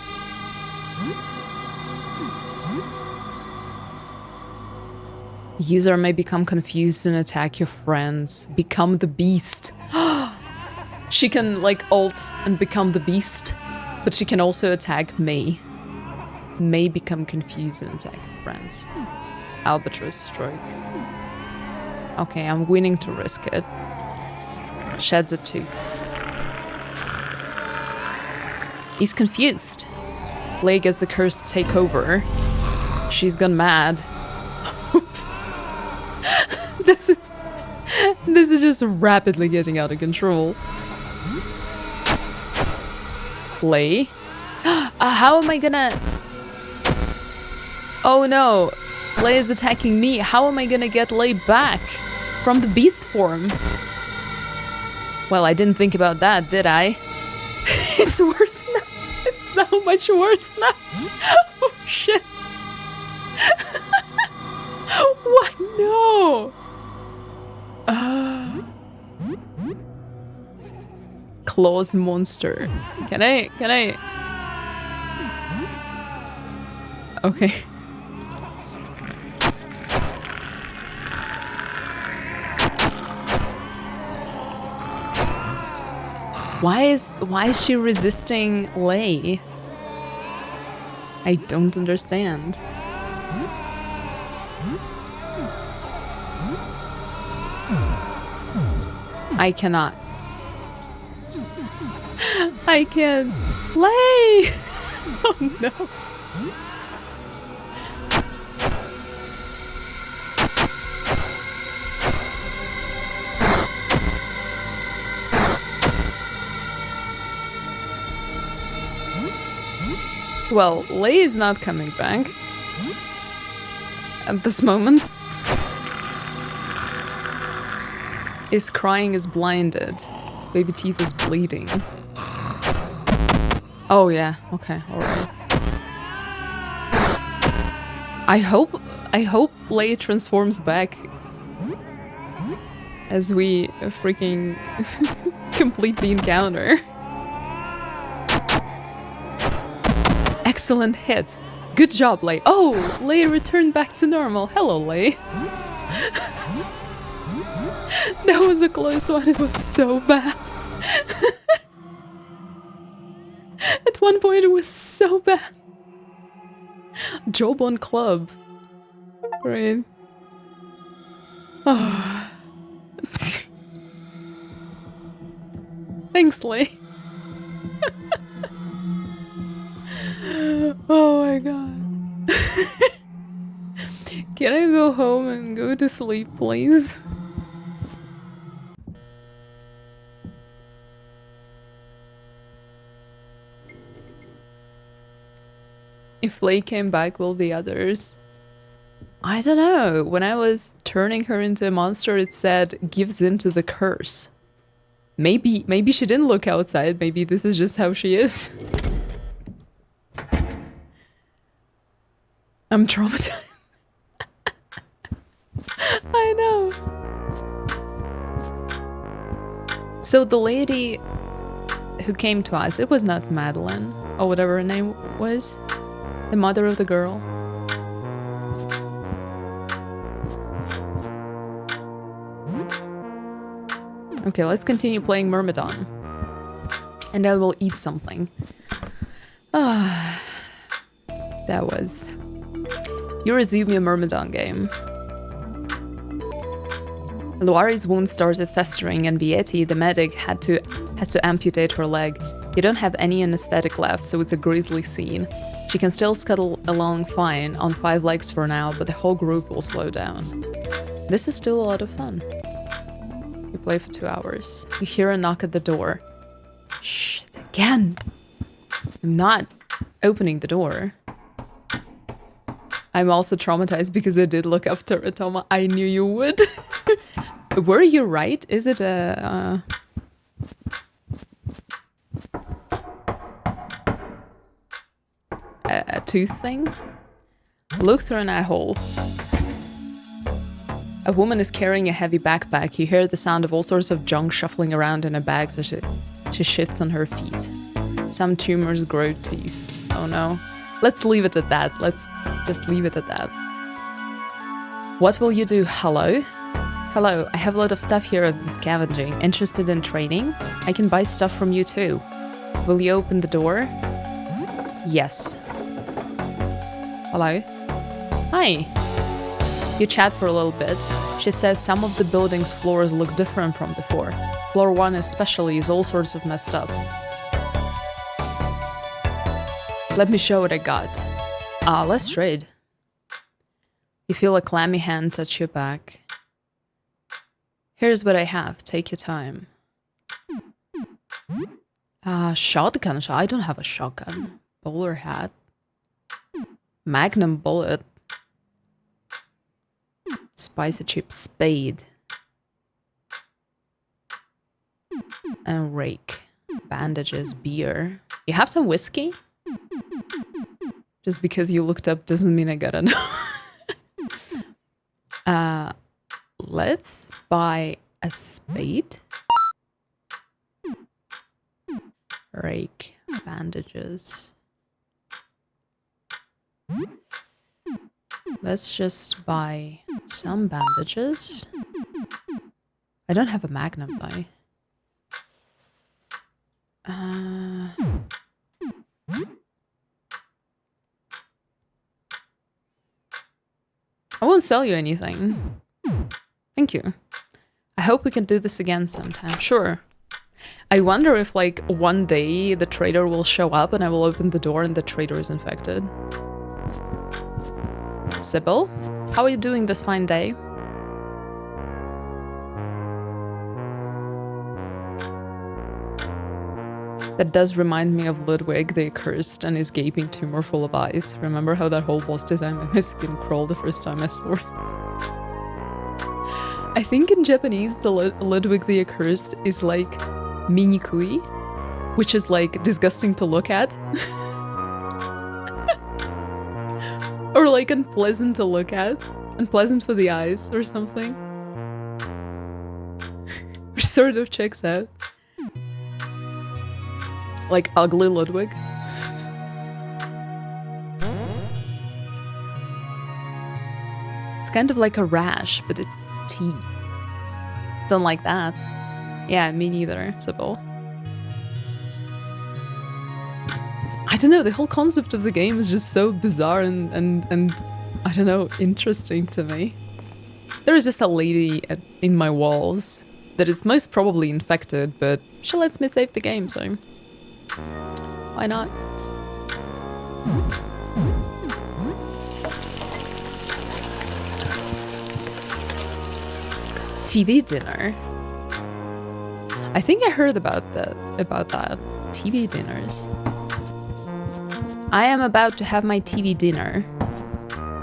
User may become confused and attack your friends. Become the beast. She can like ult and become the beast, but she can also attack May. May become confused and attack friends. Albatross stroke. Okay, I'm willing to risk it. Sheds a tooth. He's confused. Leg as the curse take over. She's gone mad. This is just rapidly getting out of control. Lay? How am I gonna... Oh no! Lay is attacking me. How am I gonna get Lay back from the beast form? Well, I didn't think about that, did I? It's worse now. It's so much worse now. Oh shit. What? No! Claws monster. Can I? Okay. Why is she resisting Lay? I don't understand. I cannot. I can't. Lay! Oh no. Well, Lay is not coming back at this moment. Is crying is blinded. Baby teeth is bleeding. Oh yeah, okay, alright. I hope Lei transforms back as we freaking complete the encounter. Excellent hit. Good job, Lei. Oh, Lei returned back to normal. Hello, Lei. That was a close one. It was so bad. At one point, it was so bad. Job on club. Right. Oh. Thanks, Lei. Oh my god. Can I go home and go to sleep, please? If Lei came back, will the others? I don't know. When I was turning her into a monster, it said gives in to the curse. Maybe she didn't look outside. Maybe this is just how she is. I'm traumatized. I know. So the lady who came to us, it was not Madeline or whatever her name was. The mother of the girl. Okay, let's continue playing Myrmidon. And I will eat something. Ah, that was... You resume your Myrmidon game. Luari's wound started festering and Vieti, the medic, has to amputate her leg. You don't have any anesthetic left, so it's a grisly scene. She can still scuttle along fine, on 5 legs for now, but the whole group will slow down. This is still a lot of fun. You play for 2 hours. You hear a knock at the door. Shit, again! I'm not opening the door. I'm also traumatized because I did look up Teratoma. I knew you would. Were you right? Is it a tooth thing? Look through an eye hole. A woman is carrying a heavy backpack. You hear the sound of all sorts of junk shuffling around in a bag as she shifts on her feet. Some tumors grow teeth. Oh no. Let's leave it at that. Let's just leave it at that. What will you do? Hello? Hello, I have a lot of stuff here I've been scavenging. Interested in trading? I can buy stuff from you too. Will you open the door? Yes. Hello? Hi. You chat for a little bit. She says some of the building's floors look different from before. Floor 1 especially is all sorts of messed up. Let me show what I got. Let's trade. You feel a clammy hand touch your back. Here's what I have. Take your time. Shotgun. I don't have a shotgun. Bowler hat. Magnum bullet. Spicy chip spade. And rake. Bandages, beer. You have some whiskey? Just because you looked up doesn't mean I gotta know. Let's buy a spade. Rake. Bandages. Let's just buy some bandages. I don't have a magnum though. I won't sell you anything. Thank you. I hope we can do this again sometime. Sure. I wonder if, like, one day the trader will show up and I will open the door and the trader is infected. Sybil, how are you doing this fine day? That does remind me of Ludwig the Accursed and his gaping tumor full of eyes. Remember how that whole boss design made my skin crawl the first time I saw it? I think in Japanese the Ludwig the Accursed is like mini kui, which is like disgusting to look at. Or like unpleasant to look at. Unpleasant for the eyes or something. Which sort of checks out. Like ugly Ludwig. It's kind of like a rash, but it's tea. Don't like that. Yeah, me neither, Sybil. I don't know, the whole concept of the game is just so bizarre and I don't know, interesting to me. There is just a lady in my walls that is most probably infected, but she lets me save the game, so why not? TV dinner. I think I heard about that. TV dinners. I am about to have my TV dinner.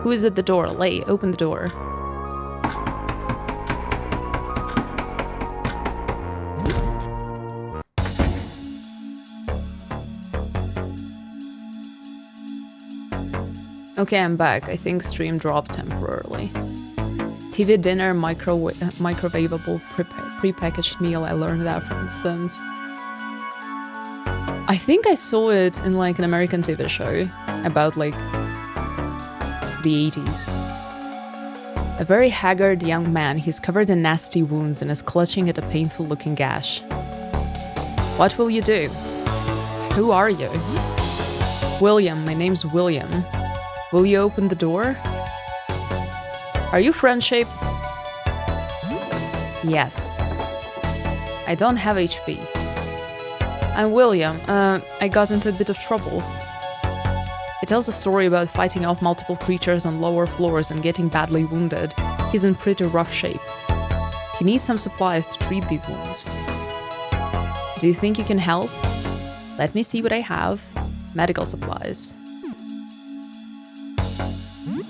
Who is at the door? Lay, open the door. Okay, I'm back. I think stream dropped temporarily. TV dinner, microwavable pre-packaged meal. I learned that from The Sims. I think I saw it in like an American TV show about like the 80s. A very haggard young man, he's covered in nasty wounds and is clutching at a painful looking gash. What will you do? Who are you? William, my name's William. Will you open the door? Are you friend-shaped? Yes. I don't have HP. I'm William. I got into a bit of trouble. It tells a story about fighting off multiple creatures on lower floors and getting badly wounded. He's in pretty rough shape. He needs some supplies to treat these wounds. Do you think you can help? Let me see what I have. Medical supplies.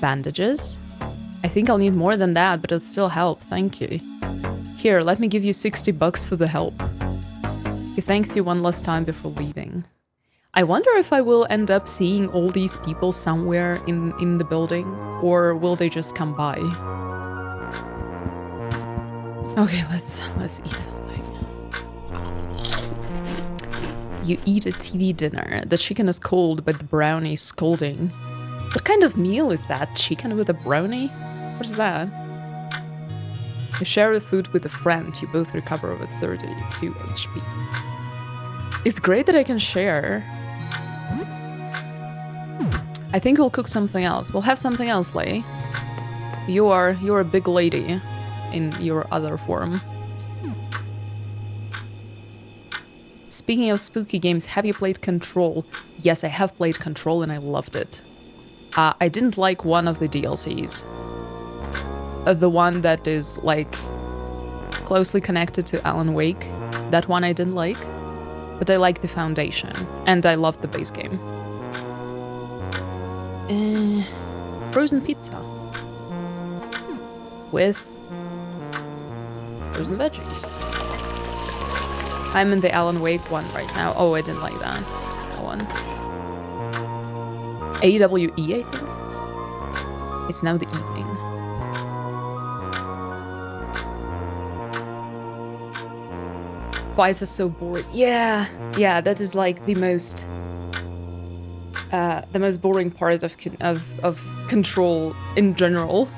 Bandages. I think I'll need more than that, but it'll still help, thank you. Here, let me give you $60 for the help. He thanks you one last time before leaving. I wonder if I will end up seeing all these people somewhere in the building, or will they just come by? Okay, let's eat something. You eat a TV dinner. The chicken is cold, but the brownie is scalding. What kind of meal is that? Chicken with a brownie? What is that? You share the food with a friend. You both recover with 32 HP. It's great that I can share. I think we'll cook something else. We'll have something else, Lay. You're a big lady in your other form. Speaking of spooky games, have you played Control? Yes, I have played Control and I loved it. I didn't like one of the DLCs. The one that is, like, closely connected to Alan Wake. That one I didn't like. But I like the foundation. And I loved the base game. Frozen pizza. With frozen veggies. I'm in the Alan Wake one right now. Oh, I didn't like that one. AWE, I think? It's now the evening. Fights are so boring. Yeah, that is like the most boring part of Control in general.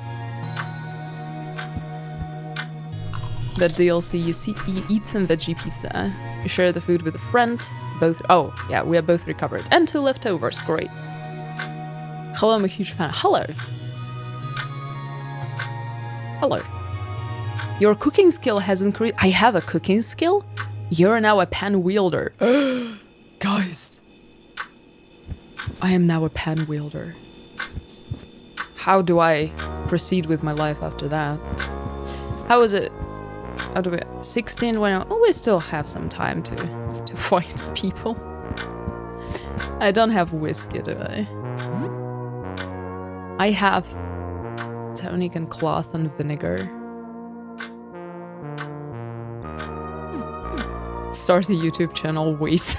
That DLC, you eat some veggie pizza. You share the food with a friend. Oh, yeah, we are both recovered. And 2 leftovers, great. Hello, I'm a huge fan. Hello. Hello. Your cooking skill has increased. I have a cooking skill? You're now a pan wielder. Guys. I am now a pan wielder. How do I proceed with my life after that? How is it? How do we... 16 when we still have some time to fight people. I don't have whiskey, do I? I have tonic and cloth and vinegar. start a YouTube channel, wait.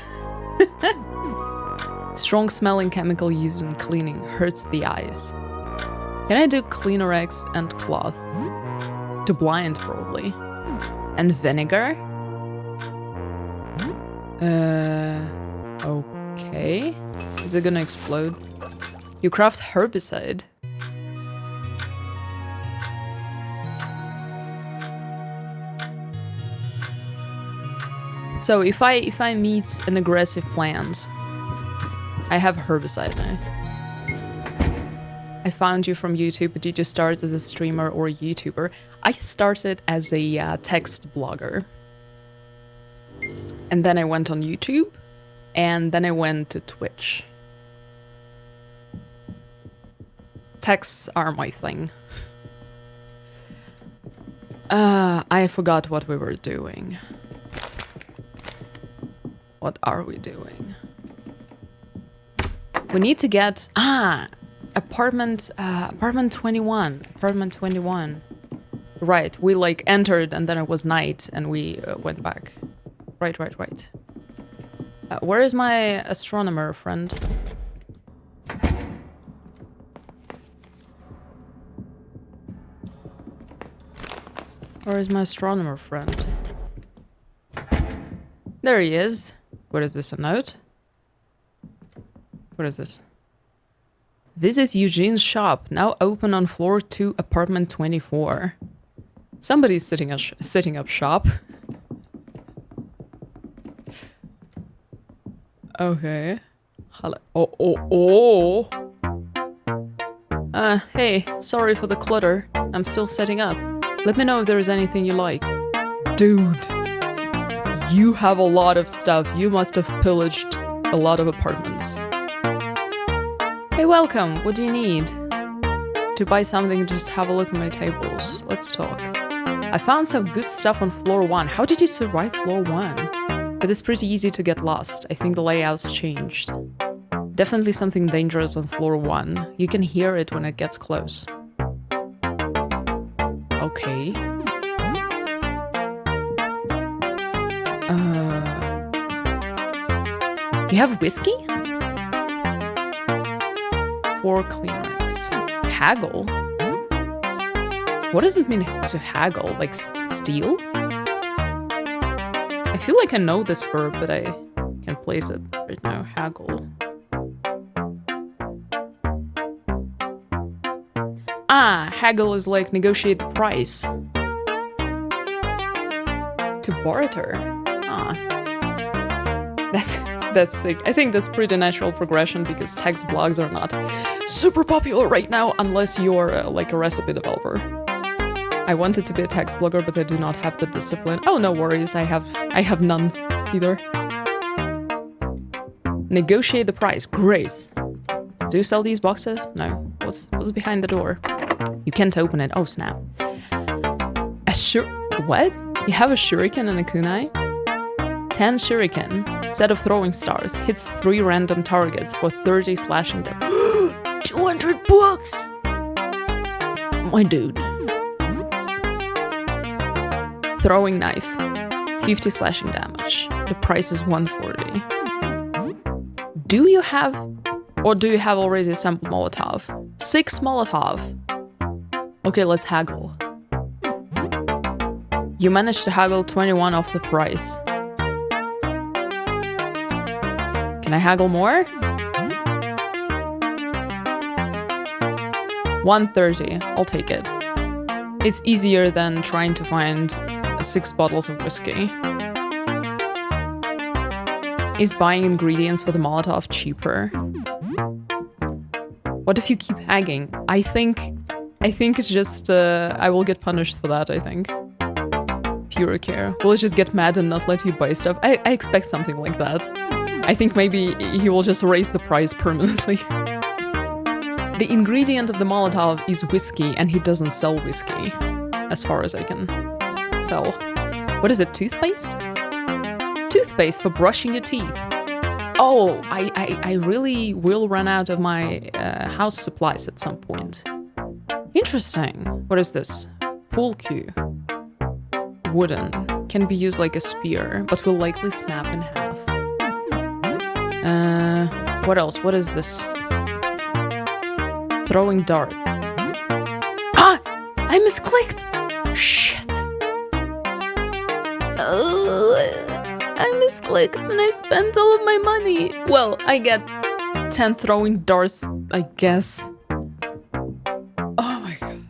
Strong smelling chemical used in cleaning hurts the eyes. Can I do Cleaner X and cloth? To blind, probably. And vinegar? Okay. Is it gonna explode? You craft herbicide. So if I meet an aggressive plant, I have herbicide now. I found you from YouTube, but did you start as a streamer or a YouTuber? I started as a text blogger. And then I went on YouTube, and then I went to Twitch. Texts are my thing. I forgot what we were doing. What are we doing? We need to get... apartment 21. Apartment 21. Right, we like entered and then it was night and we went back. Right. Where is my astronomer friend? Where is my astronomer friend? There he is. What is this, a note? What is this? Visit Eugene's shop, now open on floor 2, apartment 24. Somebody's setting up shop. Okay. Hello. Oh. Hey, sorry for the clutter. I'm still setting up. Let me know if there is anything you like. Dude. You have a lot of stuff. You must have pillaged a lot of apartments. Hey, welcome. What do you need? To buy something, just have a look at my tables. Let's talk. I found some good stuff on floor 1. How did you survive floor 1? But it's pretty easy to get lost. I think the layout's changed. Definitely something dangerous on floor 1. You can hear it when it gets close. Okay. You have whiskey? 4 cleaners. Haggle? What does it mean to haggle? Like steal? I feel like I know this verb, but I can't place it right now. Haggle. Haggle is like negotiate the price. To barter. That's sick. I think that's pretty natural progression because text blogs are not super popular right now unless you're like a recipe developer. I wanted to be a text blogger, but I do not have the discipline. Oh, no worries. I have none either. Negotiate the price. Great. Do you sell these boxes? No. What's behind the door? You can't open it. Oh, snap. What? You have a shuriken and a kunai? 10 shuriken. Set of throwing stars. Hits 3 random targets for 30 slashing damage. 200 bucks! My dude. Throwing knife. 50 slashing damage. The price is 140. Do you have already assembled Molotov? 6 Molotov. Okay, let's haggle. You managed to haggle 21 off the price. Can I haggle more? 130. I'll take it. It's easier than trying to find 6 bottles of whiskey. Is buying ingredients for the Molotov cheaper? What if you keep hagging? I think it's just I will get punished for that, I think. Pure care. Will it just get mad and not let you buy stuff? I expect something like that. I think maybe he will just raise the price permanently. The ingredient of the Molotov is whiskey, and he doesn't sell whiskey, as far as I can tell. What is it, toothpaste? Toothpaste for brushing your teeth. Oh, I really will run out of my house supplies at some point. Interesting. What is this? Pool cue. Wooden. Can be used like a spear, but will likely snap in half. What else? What is this? Throwing dart. Ah! I misclicked! Shit. Oh, I misclicked and I spent all of my money. Well, I get 10 throwing darts, I guess. Oh my god.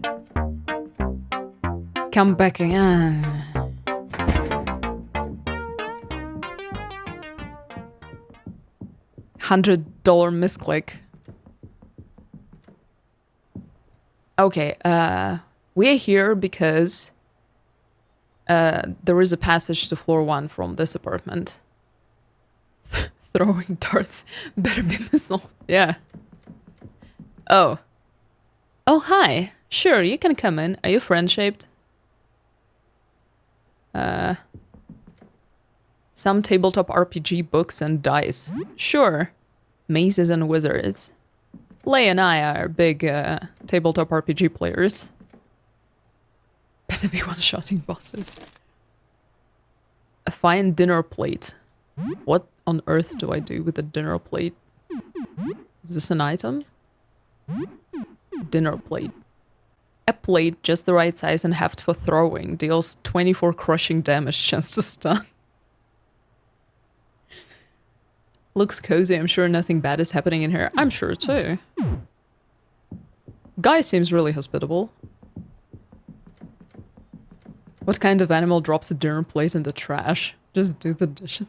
Come back again. $100 misclick. Okay, we're here because there is a passage to floor 1 from this apartment. Throwing darts. Better be missile. Yeah. Oh. Oh, hi. Sure, you can come in. Are you friend-shaped? Some tabletop RPG books and dice. Sure. Mazes and wizards. Lay and I are big tabletop RPG players. Better be one-shotting bosses. A fine dinner plate. What on earth do I do with a dinner plate? Is this an item? Dinner plate. A plate just the right size and heft for throwing. Deals 24 crushing damage, chance to stun. Looks cozy, I'm sure nothing bad is happening in here. I'm sure too. Guy seems really hospitable. What kind of animal drops a dinner plate in the trash? Just do the dishes.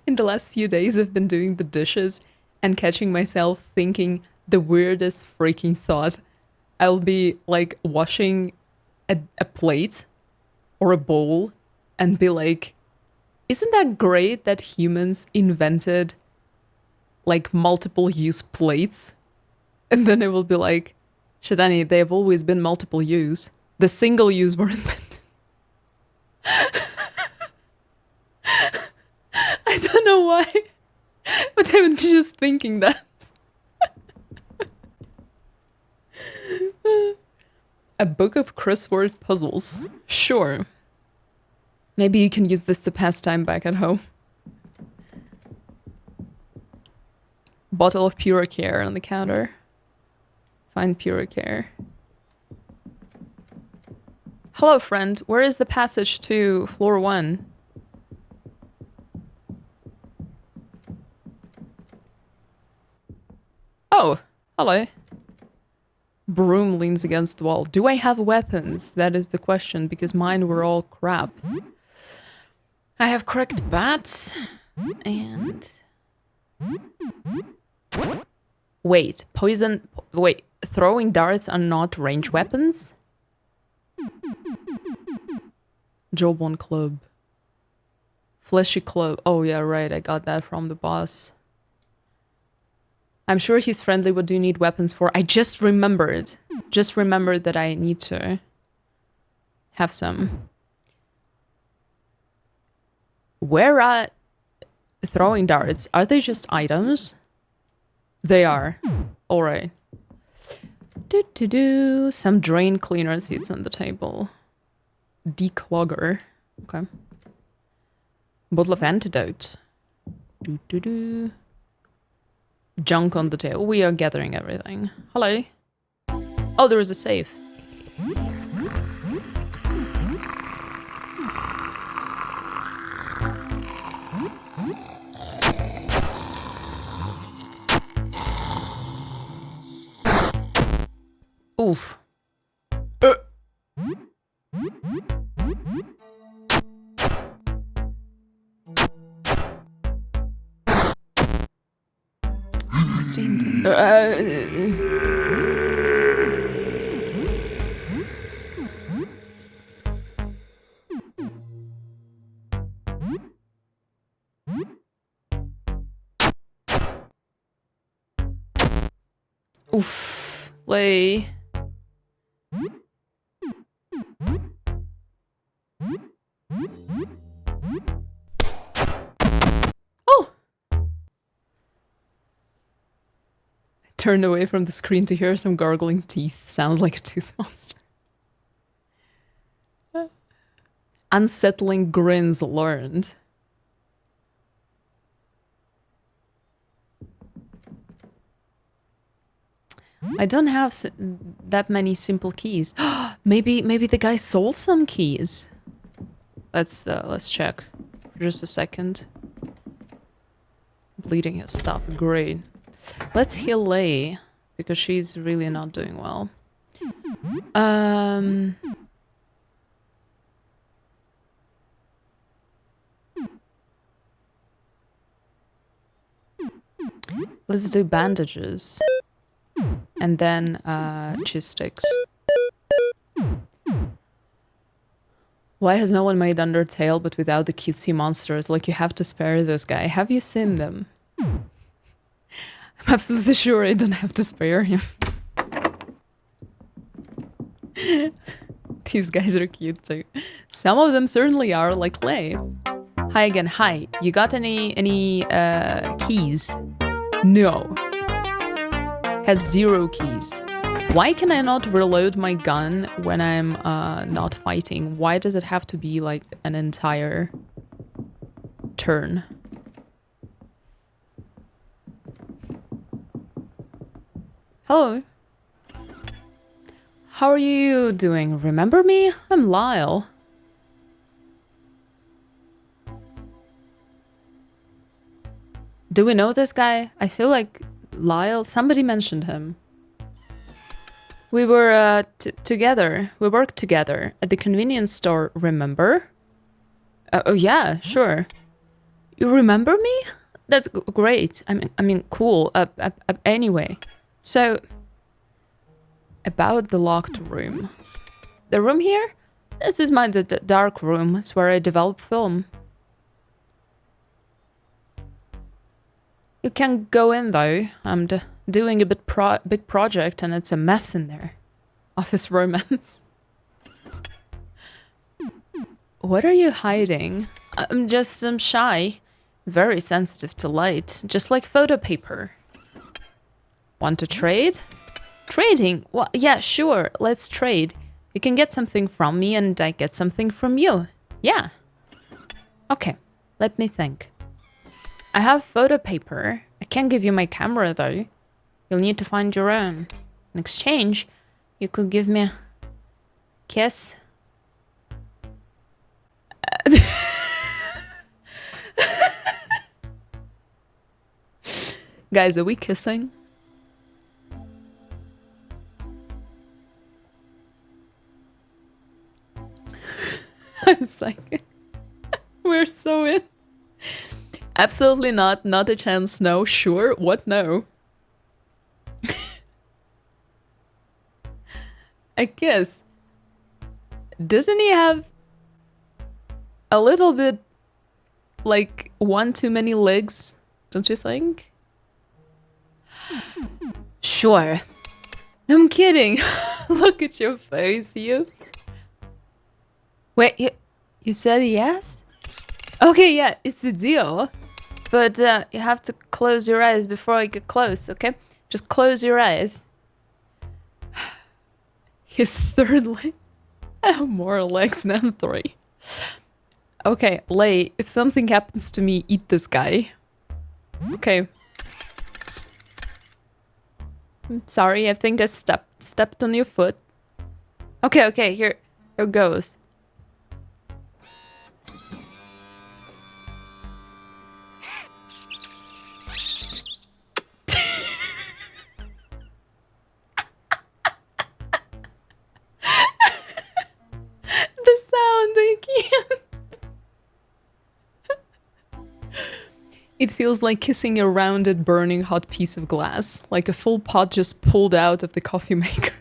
In the last few days I've been doing the dishes and catching myself thinking the weirdest freaking thought. I'll be like washing a plate or a bowl and be like, isn't that great that humans invented like multiple use plates? And then it will be like, Shidani, they have always been multiple use. The single use were invented. I don't know why, but I would be just thinking that. A book of crossword puzzles. Sure. Maybe you can use this to pass time back at home. Bottle of Puricare on the counter. Find Puricare. Hello, friend. Where is the passage to floor 1? Oh, hello. Broom leans against the wall. Do I have weapons? That is the question, because mine were all crap. I have cracked bats and... Wait, poison... Wait, throwing darts are not range weapons? Jawbone club. Fleshy club. Oh yeah, right, I got that from the boss. I'm sure he's friendly. What do you need weapons for? I just remembered. Just remembered that I need to have some. Where are throwing darts? Are they just items? They are. Alright. Some drain cleaner seats on the table. Declogger. Okay. Bottle of antidote. Junk on the table. We are gathering everything. Hello. Oh, there is a safe. Oof. Oof. Lay. Oh! I turned away from the screen to hear some gargling teeth. Sounds like a tooth monster. unsettling grins learned. I don't have that many simple keys. maybe the guy sold some keys. Let's check for just a second. Bleeding has stopped. Great. Let's heal Lei because she's really not doing well. Let's do bandages. And then cheese sticks. Why has no one made Undertale but without the cutesy monsters? Like, you have to spare this guy. Have you seen them? I'm absolutely sure I don't have to spare him. These guys are cute too. Some of them certainly are, like Lei. Hi again. Hi. You got any keys? No. Has 0 keys. Why can I not reload my gun when I'm not fighting? Why does it have to be like an entire turn? Hello. How are you doing? Remember me? I'm Lyle. Do we know this guy? I feel like Lyle, somebody mentioned him. We were together. We worked together at the convenience store, remember? Oh yeah, sure. You remember me? That's great. I mean, cool. Anyway, so about the locked room. The room here? This is my dark room. It's where I develop film. You can go in though. I'm doing a big project and it's a mess in there. Office romance. What are you hiding? I'm shy. Very sensitive to light. Just like photo paper. Want to trade? Trading? Well, yeah, sure. Let's trade. You can get something from me and I get something from you. Yeah. Okay. Let me think. I have photo paper. I can't give you my camera though. You'll need to find your own. In exchange, you could give me a kiss. Guys, are we kissing? I'm psychic. We're so in. Absolutely not. Not a chance. No. Sure. What? No. A kiss. Doesn't he have a little bit like one too many legs? Don't you think? Sure. I'm kidding. Look at your face, you. Wait, you said yes? Okay, yeah, it's a deal. But you have to close your eyes before I get close, okay? Just close your eyes. His third leg. I have more legs than 3. Okay, Lei, if something happens to me, eat this guy. Okay. I'm sorry, I think I stepped on your foot. Okay, here goes. The sound, I can't. It feels like kissing a rounded, burning hot piece of glass, like a full pot just pulled out of the coffee maker.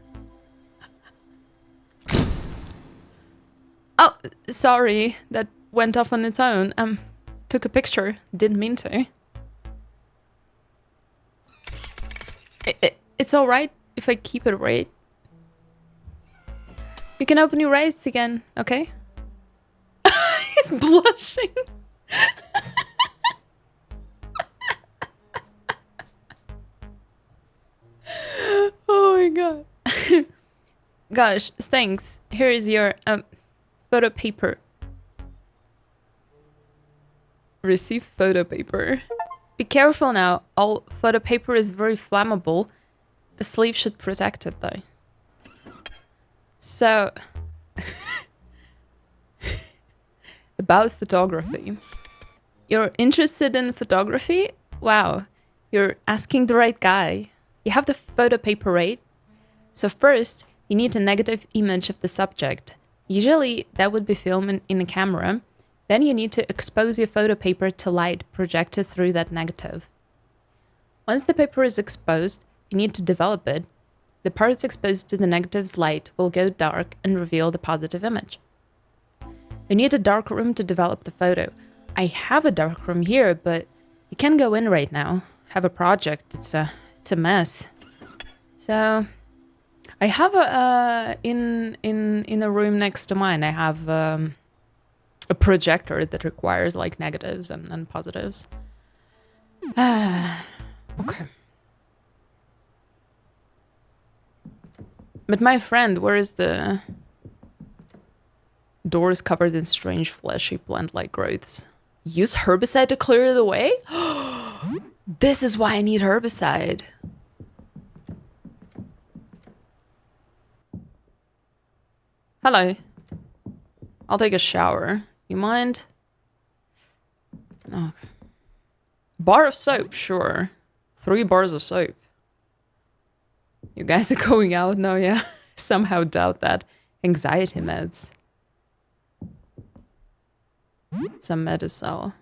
Oh, sorry, that went off on its own. Took a picture, didn't mean to. It's alright if I keep it right. You can open your eyes again, okay? He's blushing. Oh my god. Gosh, thanks. Here is your photo paper. Receive photo paper. Be careful now. All photo paper is very flammable. The sleeve should protect it though. So, about photography. You're interested in photography? Wow, you're asking the right guy. You have the photo paper right? So first, you need a negative image of the subject. Usually, that would be filmed in a camera. Then you need to expose your photo paper to light projected through that negative. Once the paper is exposed, you need to develop it. The parts exposed to the negative's light will go dark and reveal the positive image. You need a dark room to develop the photo. I have a dark room here, but you can't go in right now. Have a project. It's a mess. So I have in a room next to mine. I have a projector that requires like negatives and positives. Okay. But my friend, where is the doors covered in strange fleshy plant-like growths? Use herbicide to clear the way? This is why I need herbicide. Hello. I'll take a shower. You mind? Okay. Bar of soap, sure. 3 bars of soap. You guys are going out now, yeah? Somehow doubt that. Anxiety meds. Some Medicel.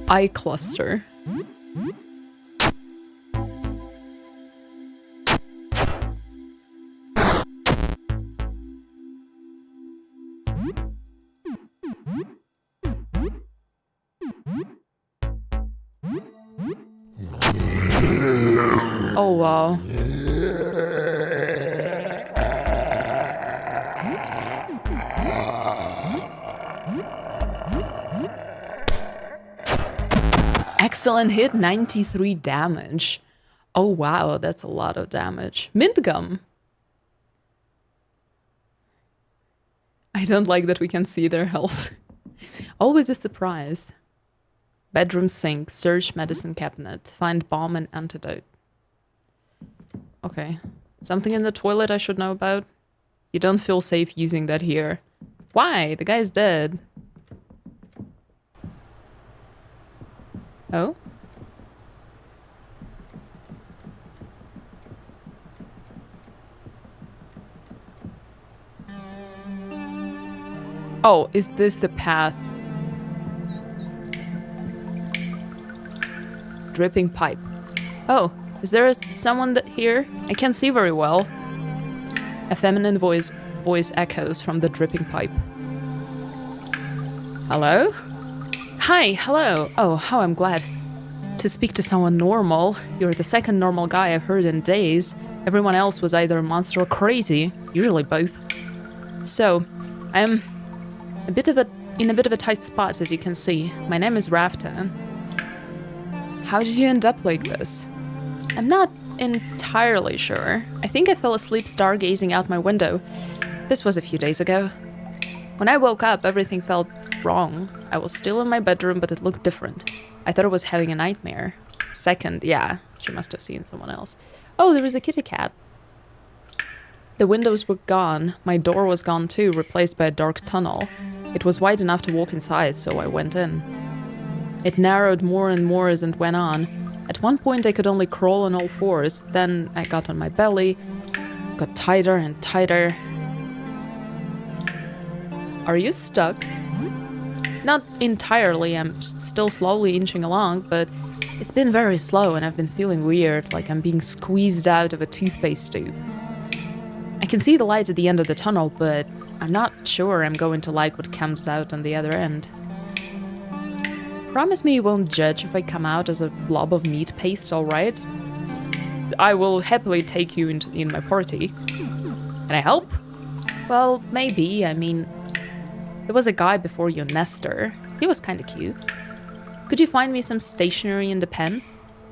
Eye cluster. Oh wow. Excellent hit, 93 damage. Oh wow, that's a lot of damage. Mint gum. I don't like that we can see their health. Always a surprise. Bedroom sink, search medicine cabinet, find bomb and antidote. Okay. Something in the toilet I should know about? You don't feel safe using that here. Why? The guy's dead. Oh? Oh, is this the path? Dripping pipe. Oh, is there someone here? I can't see very well. A feminine voice echoes from the dripping pipe. Hello? Hi, hello. Oh, how I'm glad to speak to someone normal. You're the second normal guy I've heard in days. Everyone else was either a monster or crazy, usually both. So, I'm in a bit of a tight spot, as you can see. My name is Rafta. How did you end up like this? I'm not entirely sure. I think I fell asleep stargazing out my window. This was a few days ago. When I woke up, everything felt wrong. I was still in my bedroom, but it looked different. I thought I was having a nightmare. Second, yeah, she must have seen someone else. Oh, there is a kitty cat. The windows were gone. My door was gone too, replaced by a dark tunnel. It was wide enough to walk inside, so I went in. It narrowed more and more as it went on. At one point I could only crawl on all fours, then I got on my belly, got tighter and tighter. Are you stuck? Not entirely, I'm still slowly inching along, but it's been very slow and I've been feeling weird, like I'm being squeezed out of a toothpaste tube. I can see the light at the end of the tunnel, but I'm not sure I'm going to like what comes out on the other end. Promise me you won't judge if I come out as a blob of meat paste, alright? I will happily take you in my party. Can I help? Well, maybe. I mean, there was a guy before you, Nestor. He was kinda cute. Could you find me some stationery and a pen?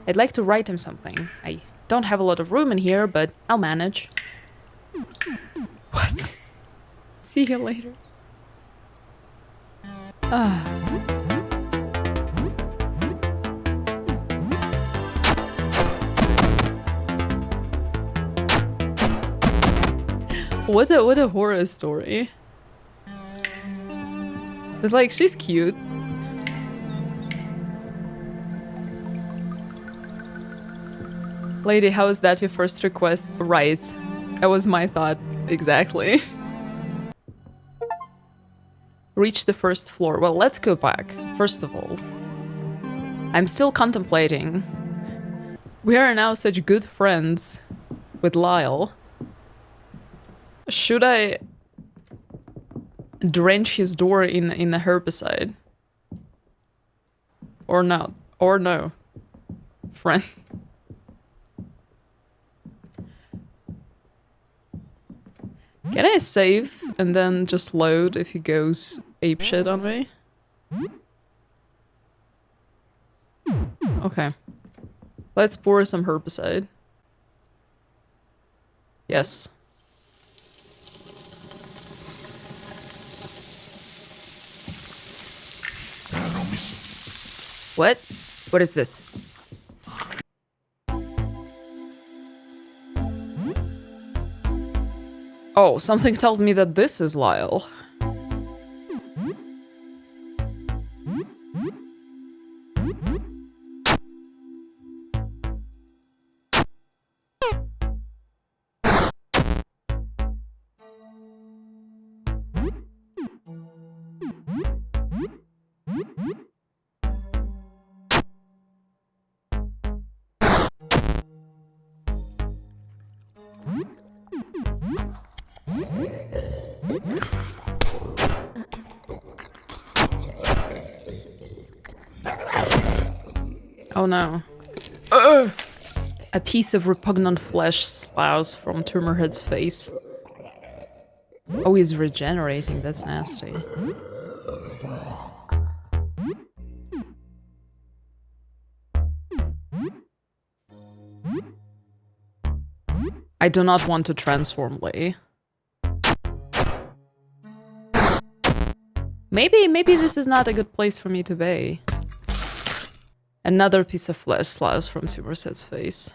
I'd like to write him something. I don't have a lot of room in here, but I'll manage. What? See you later. Ah. What a horror story. But like, she's cute. Lady, how is that your first request? Right. That was my thought. Exactly. Reach the first floor. Well, let's go back. First of all, I'm still contemplating. We are now such good friends with Lyle. Should I drench his door in a herbicide? Or not? Or no? Friend. Can I save and then just load if he goes apeshit on me? Okay. Let's pour some herbicide. Yes. What? What is this? Oh, something tells me that this is Lyle. Oh no. A piece of repugnant flesh sloughs from Tumorhead's face. Oh, he's regenerating. That's nasty. I do not want to transform Lee. Maybe this is not a good place for me to be. Another piece of flesh sloughs from Tumorhead's face.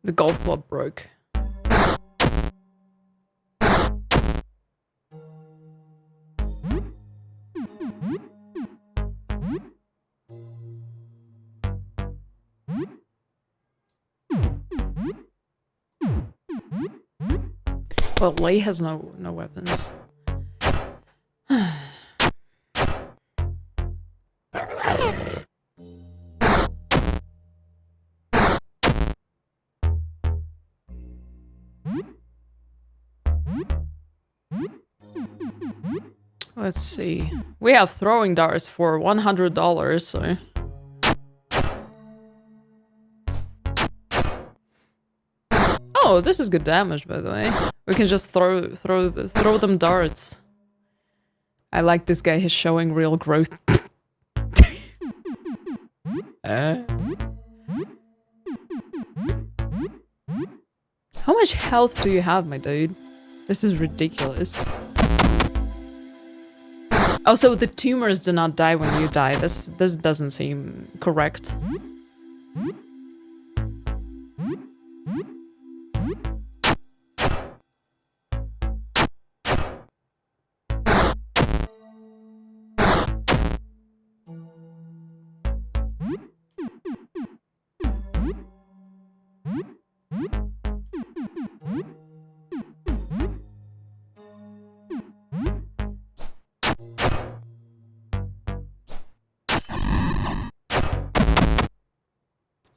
The golf club broke. Well, Lei has no weapons. Let's see. We have throwing darts for $100, so... Oh, this is good damage, by the way. We can just throw them darts. I like this guy. He's showing real growth. How much health do you have, my dude? This is ridiculous. Also, the tumors do not die when you die. This doesn't seem correct.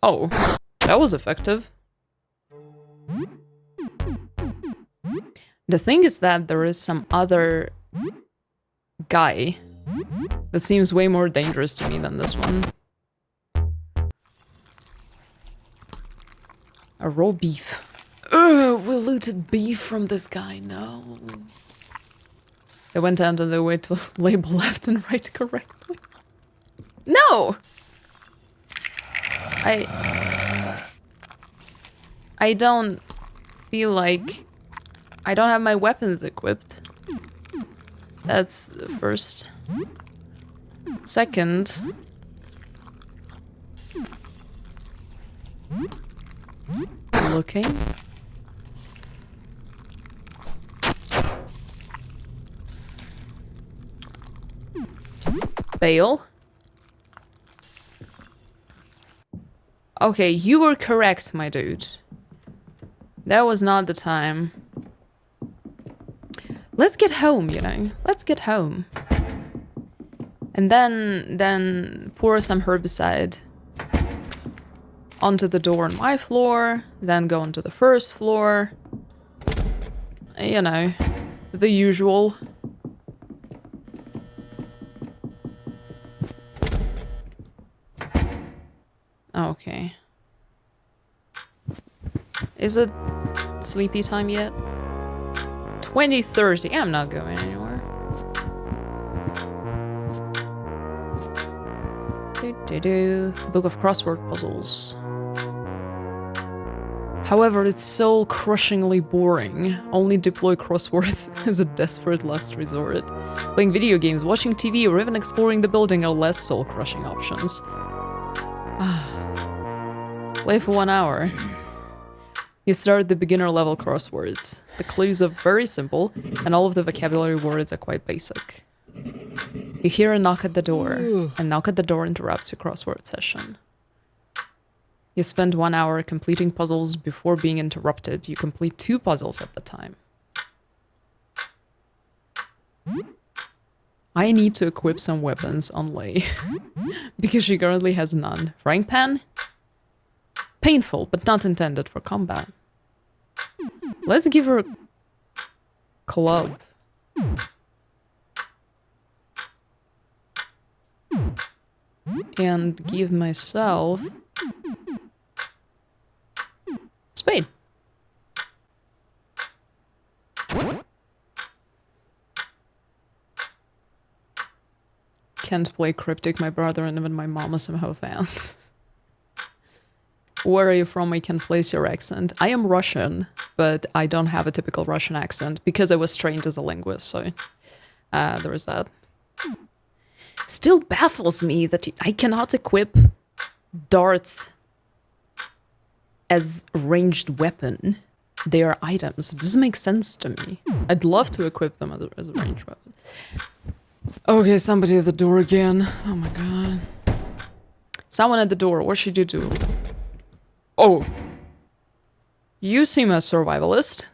Oh, That was effective. The thing is that there is some other guy that seems way more dangerous to me than this one. A raw beef. Ugh, we looted beef from this guy, no. They went out of their way to label left and right correctly. No! I don't feel like... I don't have my weapons equipped. That's the first. Second... looking. Bail. Okay, you were correct, my dude. That was not the time. Let's get home, you know. Let's get home. And then pour some herbicide onto the door on my floor, then go onto the first floor. You know, the usual. Okay. Is it sleepy time yet? 20:30. I'm not going anywhere. Book of crossword puzzles. However, it's soul-crushingly boring. Only deploy crosswords as a desperate last resort. Playing video games, watching TV, or even exploring the building are less soul-crushing options. Play for 1 hour. You start the beginner level crosswords. The clues are very simple, and all of the vocabulary words are quite basic. You hear a knock at the door. A knock at the door interrupts your crossword session. You spend 1 hour completing puzzles before being interrupted. You complete 2 puzzles at the time. I need to equip some weapons on Lei. Because she currently has none. Frying pan? Painful, but not intended for combat. Let's give her a club. And give myself spade. Can't play Cryptic, my brother and even my mom are somehow fans. Where are you from? I can place your accent. I am Russian, but I don't have a typical Russian accent because I was trained as a linguist, so there is that. Still baffles me that I cannot equip darts as ranged weapon. They are items. It doesn't make sense to me. I'd love to equip them as a ranged weapon. Okay, somebody at the door again. Oh my god. Someone at the door. What should you do? Oh. You seem a survivalist.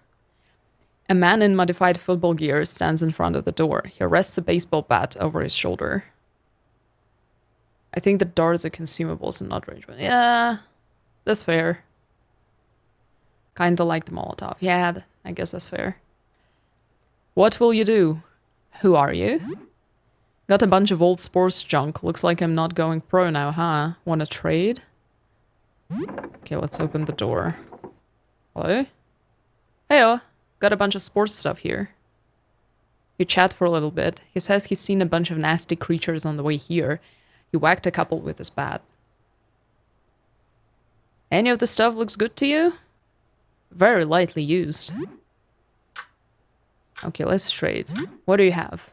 A man in modified football gear stands in front of the door. He rests a baseball bat over his shoulder. I think the darts are consumables and not ranged. Yeah, that's fair. Kinda like the Molotov. Yeah, I guess that's fair. What will you do? Who are you? Got a bunch of old sports junk. Looks like I'm not going pro now, huh? Wanna trade? Okay, let's open the door. Hello? Heyo, got a bunch of sports stuff here. You chat for a little bit. He says he's seen a bunch of nasty creatures on the way here. He whacked a couple with his bat. Any of the stuff looks good to you? Very lightly used. Okay, let's trade. What do you have?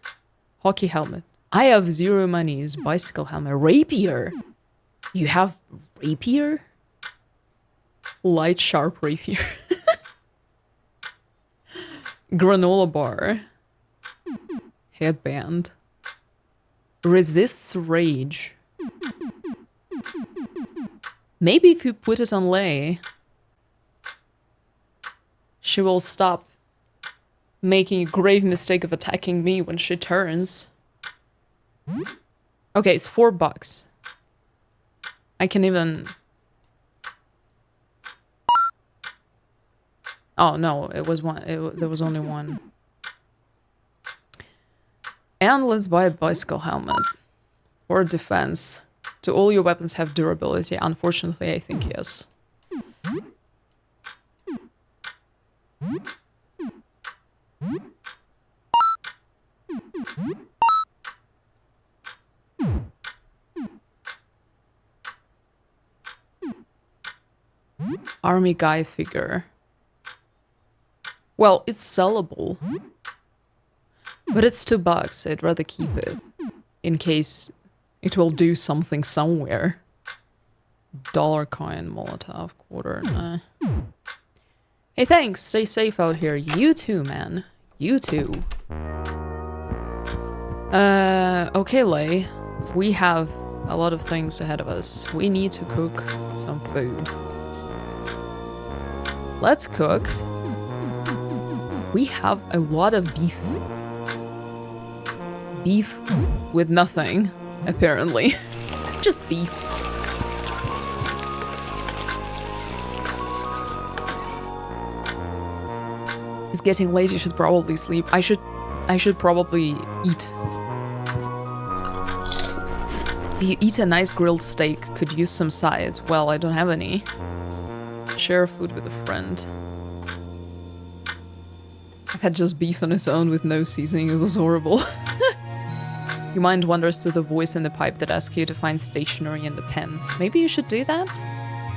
Hockey helmet. I have 0 monies. Bicycle helmet. Rapier! You have rapier? Light sharp rapier. Granola bar. Headband. Resists rage. Maybe if you put it on Lei, she will stop making a grave mistake of attacking me when she turns. Okay, it's $4. I can even Oh, no, it was one. There was only one. And let's buy a bicycle helmet. Or defense. Do all your weapons have durability? Unfortunately, I think yes. Army guy figure. Well, it's sellable. But it's $2. I'd rather keep it. In case it will do something somewhere. Dollar coin, Molotov, quarter, nah. Hey, thanks. Stay safe out here. You too, man. You too. Okay, Lay. We have a lot of things ahead of us. We need to cook some food. Let's cook. We have a lot of beef. Beef with nothing, apparently. Just beef. It's getting late, you should probably sleep. I should probably eat. You eat a nice grilled steak, could use some sides. Well, I don't have any. Share food with a friend. I had just beef on its own with no seasoning, it was horrible. Your mind wanders to the voice in the pipe that asks you to find stationery in the pen. Maybe you should do that?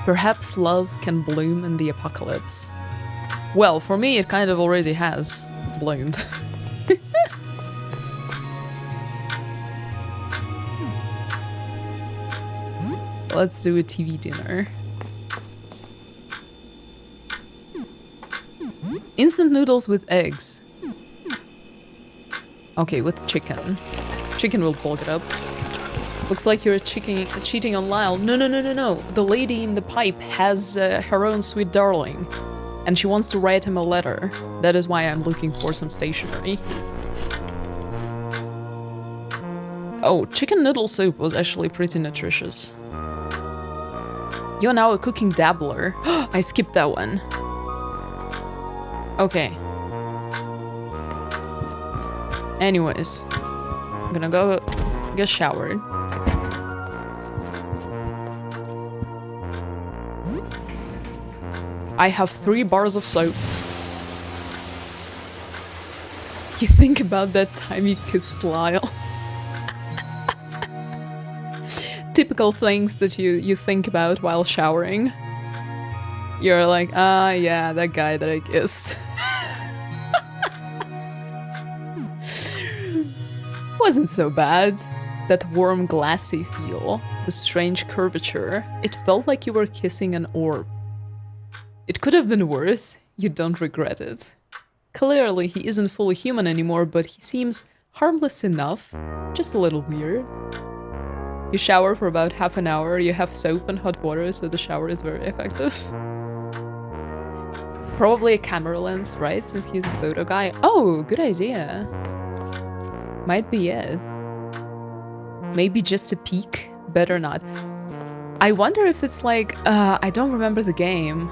Perhaps love can bloom in the apocalypse. Well, for me it kind of already has bloomed. Let's do a TV dinner. Instant noodles with eggs. Okay, with chicken. Chicken will bulk it up. Looks like you're cheating on Lyle. No, no, no, no, no. The lady in the pipe has her own sweet darling. And she wants to write him a letter. That is why I'm looking for some stationery. Oh, chicken noodle soup was actually pretty nutritious. You're now a cooking dabbler. I skipped that one. Okay. Anyways. I'm gonna go get showered. I have 3 bars of soap. You think about that time you kissed Lyle. Typical things that you think about while showering. You're like, ah, yeah, that guy that I kissed. Wasn't so bad. That warm, glassy feel, the strange curvature. It felt like you were kissing an orb. It could have been worse. You don't regret it. Clearly, he isn't fully human anymore, but he seems harmless enough. Just a little weird. You shower for about half an hour, you have soap and hot water, so the shower is very effective. Probably a camera lens, right? Since he's a photo guy. Oh, good idea. Might be it. Maybe just a peek. Better not. I wonder if it's like, I don't remember the game.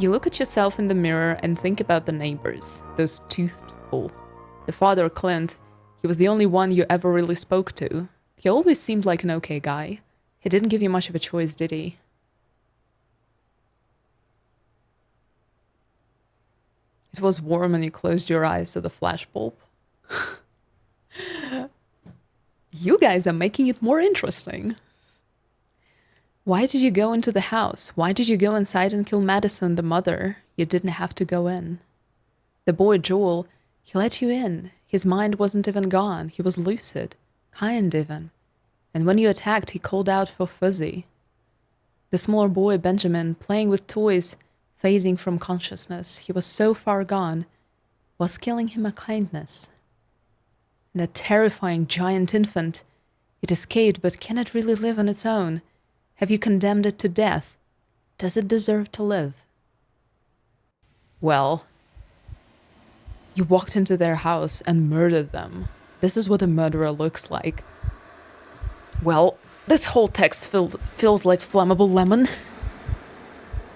You look at yourself in the mirror and think about the neighbors, those tooth people. The father, Clint, he was the only one you ever really spoke to. He always seemed like an okay guy. He didn't give you much of a choice, did he? It was warm and you closed your eyes to the flashbulb. You guys are making it more interesting. Why did you go into the house? Why did you go inside and kill Madison, the mother? You didn't have to go in. The boy, Joel, he let you in. His mind wasn't even gone. He was lucid. Kind even. And when you attacked, he called out for Fuzzy. The smaller boy, Benjamin, playing with toys, fading from consciousness. He was so far gone. Was killing him a kindness? And that terrifying giant infant. It escaped, but can it really live on its own? Have you condemned it to death? Does it deserve to live? Well, you walked into their house and murdered them. This is what a murderer looks like. Well, this whole text feels like flammable lemon.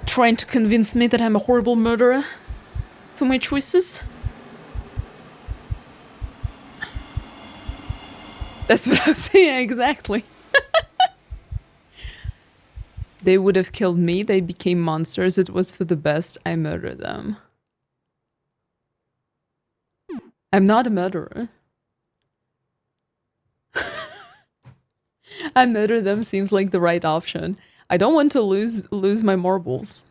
Trying to convince me that I'm a horrible murderer for my choices. That's what I was saying, exactly. They would have killed me, they became monsters, it was for the best, I murdered them. I'm not a murderer. I murder them seems like the right option. I don't want to lose my marbles.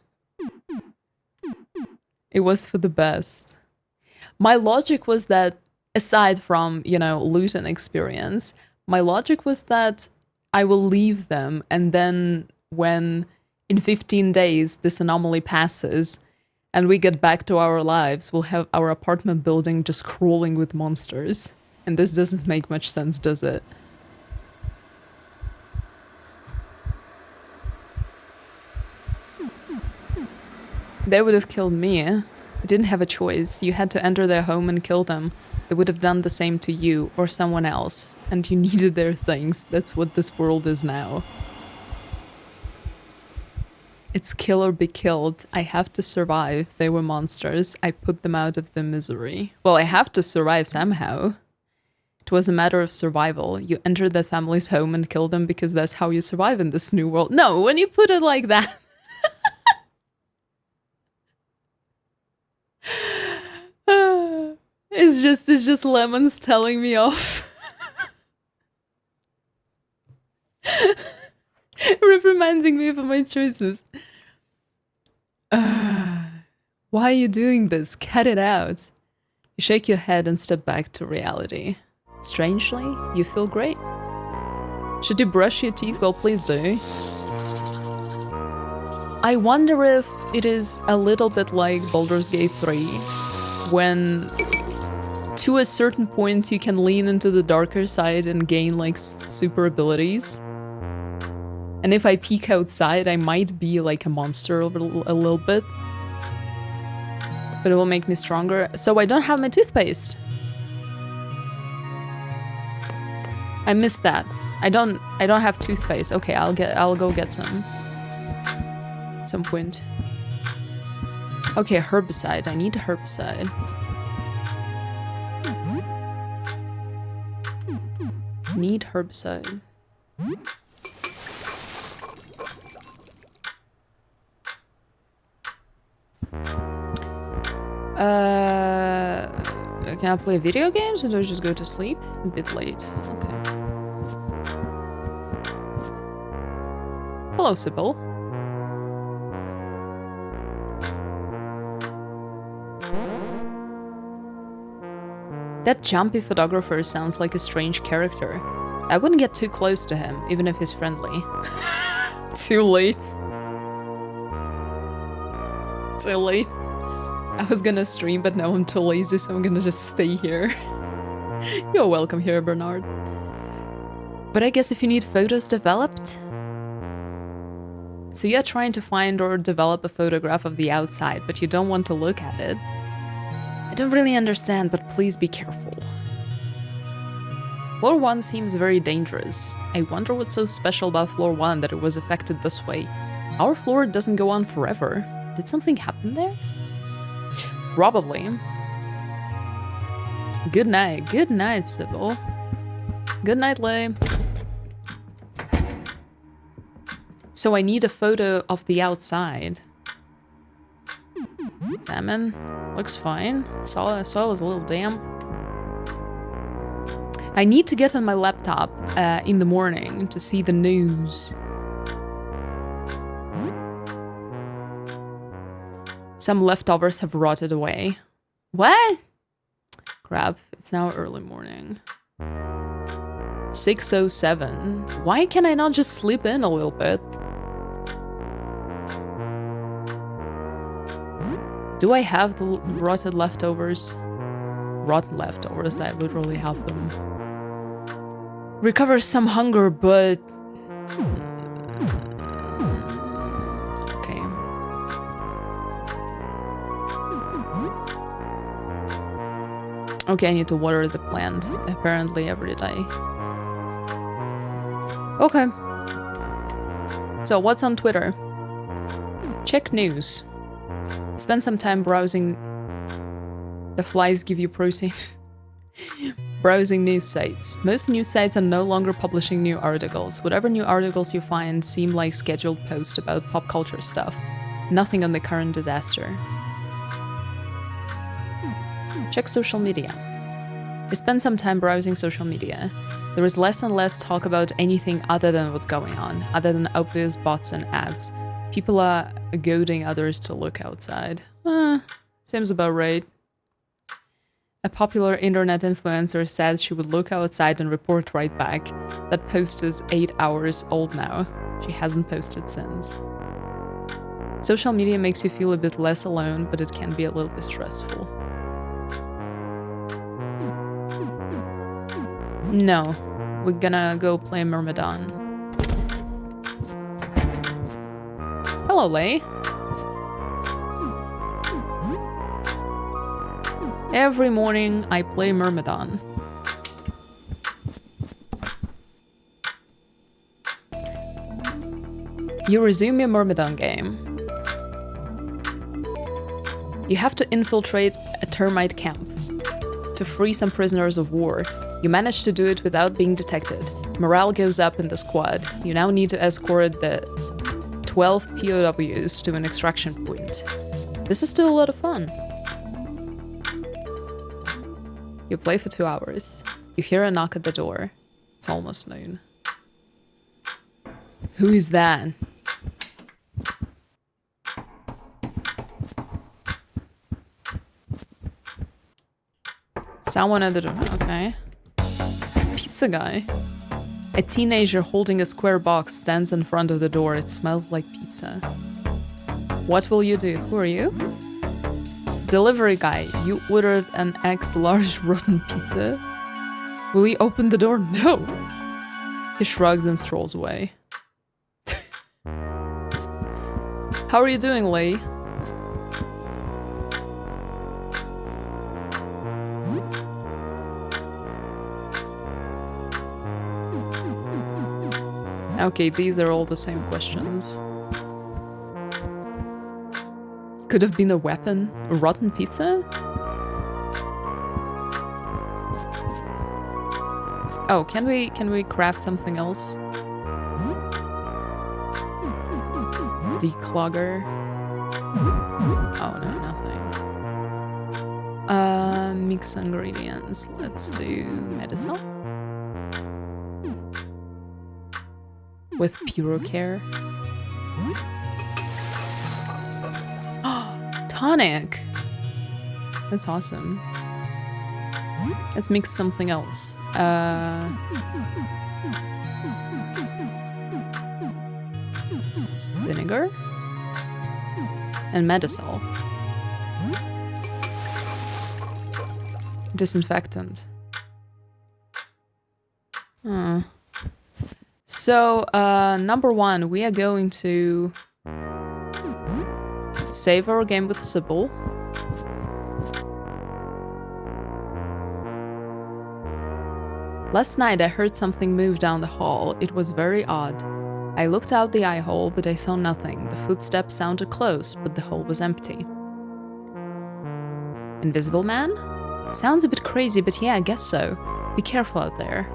It was for the best. My logic was that, aside from, you know, loot and experience, my logic was that I will leave them, and then when in 15 days this anomaly passes and we get back to our lives, we'll have our apartment building just crawling with monsters. And this doesn't make much sense, does it? They would have killed me. You didn't have a choice. You had to enter their home and kill them. They would have done the same to you or someone else. And you needed their things. That's what this world is now. It's kill or be killed. I have to survive. They were monsters. I put them out of their misery. Well, I have to survive somehow. It was a matter of survival. You enter their family's home and kill them because that's how you survive in this new world. No, when you put it like that. It's just lemons telling me off. Reprimanding me for my choices. Why are you doing this? Cut it out. You shake your head and step back to reality. Strangely, you feel great. Should you brush your teeth? Well, please do. I wonder if it is a little bit like Baldur's Gate 3, when to a certain point you can lean into the darker side and gain like super abilities. And if I peek outside, I might be like a monster a little bit. But it will make me stronger. So I don't have my toothpaste. I missed that. I don't have toothpaste. Okay, I'll go get some. At some point. Okay, herbicide. I need a herbicide. Need herbicide. Can I play video games or do I just go to sleep? A bit late. Okay. Hello, Sybil. That jumpy photographer sounds like a strange character. I wouldn't get too close to him, even if he's friendly. Too late. Too late. I was gonna stream, but now I'm too lazy, so I'm gonna just stay here. You're welcome here, Bernard. But I guess if you need photos developed... So you're trying to find or develop a photograph of the outside, but you don't want to look at it. I don't really understand, but please be careful. Floor 1 seems very dangerous. I wonder what's so special about Floor 1 that it was affected this way. Our floor doesn't go on forever. Did something happen there? Probably. Good night. Good night, Sybil. Good night, Lay. So I need a photo of the outside. Salmon. Looks fine. Soil is a little damp. I need to get on my laptop in the morning to see the news. Some leftovers have rotted away. What? Crap, it's now early morning. 6:07. Why can I not just sleep in a little bit? Do I have the rotted leftovers? Rotten leftovers, I literally have them. Recover some hunger, but... Okay. Okay, I need to water the plant, apparently every day. Okay. So, what's on Twitter? Check news. Spend some time browsing. The flies give you protein. Browsing news sites. Most news sites are no longer publishing new articles. Whatever new articles you find seem like scheduled posts about pop culture stuff. Nothing on the current disaster. Check social media. You spend some time browsing social media. There is less and less talk about anything other than what's going on, other than obvious bots and ads. People are goading others to look outside. Seems about right. A popular internet influencer said she would look outside and report right back. That post is 8 hours old now. She hasn't posted since. Social media makes you feel a bit less alone, but it can be a little bit stressful. No, we're gonna go play Myrmidon. Hello, Lay. Every morning I play Myrmidon. You resume your Myrmidon game. You have to infiltrate a termite camp to free some prisoners of war. You manage to do it without being detected. Morale goes up in the squad. You now need to escort the 12 POWs to an extraction point. This is still a lot of fun. You play for 2 hours. You hear a knock at the door. It's almost noon. Who is that? Someone at the door. Okay. Pizza guy. A teenager holding a square box stands in front of the door. It smells like pizza. What will you do? Who are you? Delivery guy. You ordered an X-large rotten pizza? Will you open the door? No! He shrugs and strolls away. How are you doing, Lei? Okay, these are all the same questions. Could have been a weapon? A rotten pizza? Oh, can we craft something else? Declogger. Oh no, nothing. Mix ingredients. Let's do medicine. With Purocare. Tonic! That's awesome. Let's mix something else. Vinegar? And Medisol. Disinfectant. So, number one, we are going to save our game with Sybil. Last night I heard something move down the hall. It was very odd. I looked out the eye hole, but I saw nothing. The footsteps sounded close, but the hole was empty. Invisible man? Sounds a bit crazy, but yeah, I guess so. Be careful out there.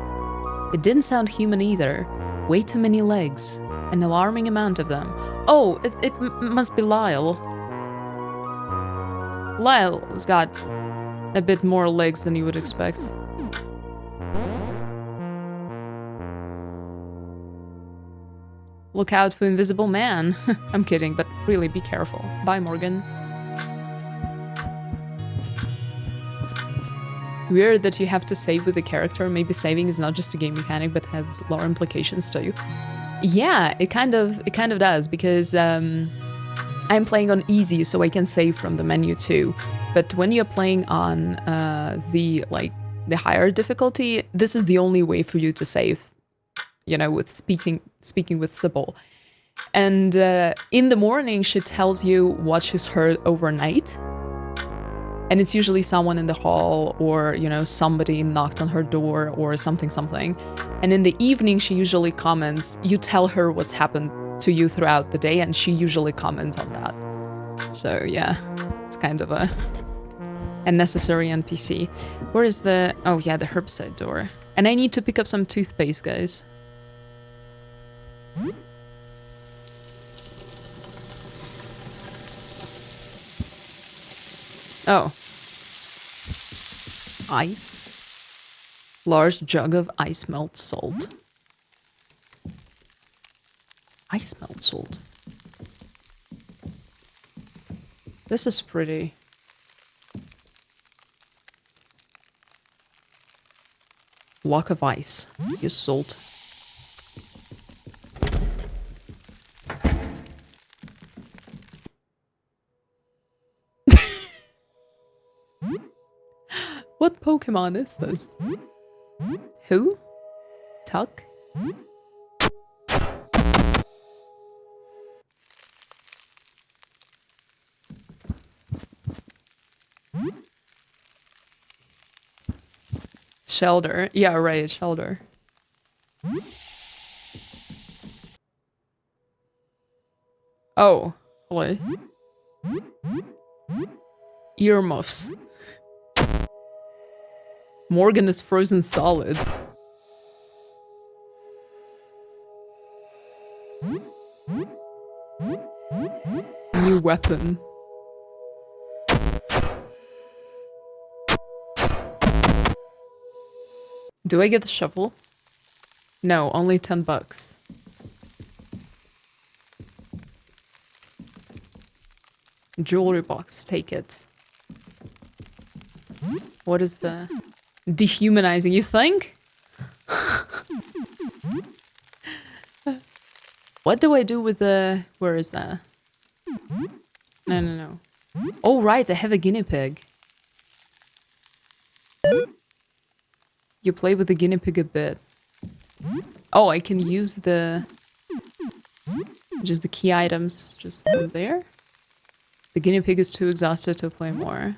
It didn't sound human either. Way too many legs. An alarming amount of them. Oh, it must be Lyle. Lyle's got a bit more legs than you would expect. Look out for invisible man. I'm kidding, but really be careful. Bye, Morgan. Weird that you have to save with the character. Maybe saving is not just a game mechanic, but has lore implications too. Yeah, it kind of does, because I'm playing on easy, so I can save from the menu too. But when you're playing on the higher difficulty, this is the only way for you to save. You know, with speaking with Sybil. And in the morning, she tells you what she's heard overnight. And it's usually someone in the hall, or, you know, somebody knocked on her door or something. And in the evening, she usually comments, you tell her what's happened to you throughout the day, and she usually comments on that. So yeah, it's kind of a necessary NPC. Where is the... Oh yeah, the herbicide door. And I need to pick up some toothpaste, guys. Oh. Ice. Large jug of ice melt salt. Ice melt salt. This is pretty. Block of ice. Use salt. What Pokemon is this? Who? Tuck? Shelter. Yeah, right, Shelter. Oh, hello. Earmuffs. Morgan is frozen solid. New weapon. Do I get the shovel? No, only 10 bucks. Jewelry box, take it. What is the... Dehumanizing, you think? What do I do with the... Where is that? No. Oh, right, I have a guinea pig. You play with the guinea pig a bit. Oh, I can use the... Just the key items just there? The guinea pig is too exhausted to play more.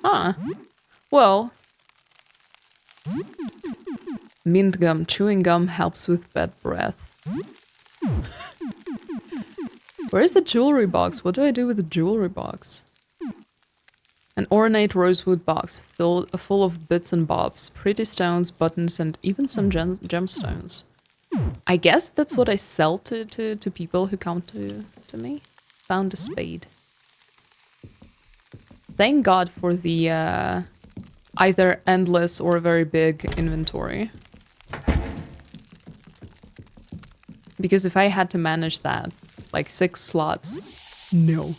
Huh. Well... Mint gum. Chewing gum helps with bad breath. Where's the jewelry box? What do I do with the jewelry box? An ornate rosewood box full of bits and bobs, pretty stones, buttons, and even some gemstones. I guess that's what I sell to people who come to me. Found a spade. Thank God for the either endless or very big inventory. Because if I had to manage that, like 6 slots, no.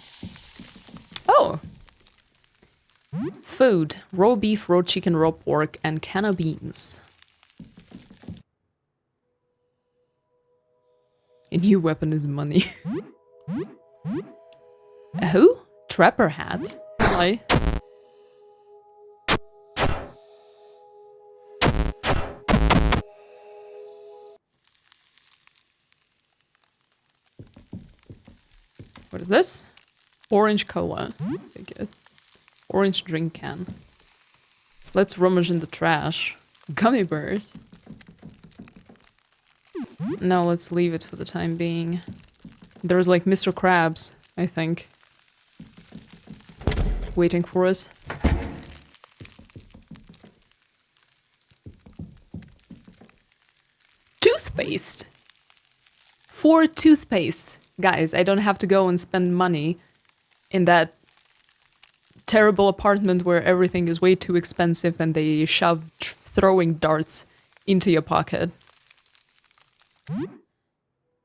Oh! Food. Raw beef, raw chicken, raw pork, and can of beans. A new weapon is money. Who? Trapper hat? Why? What is this? Orange cola. Take it. Orange drink can. Let's rummage in the trash. Gummy bears. No, let's leave it for the time being. There's like Mr. Krabs, I think, waiting for us. Toothpaste! 4 toothpaste. Guys, I don't have to go and spend money in that terrible apartment where everything is way too expensive and they shove throwing darts into your pocket.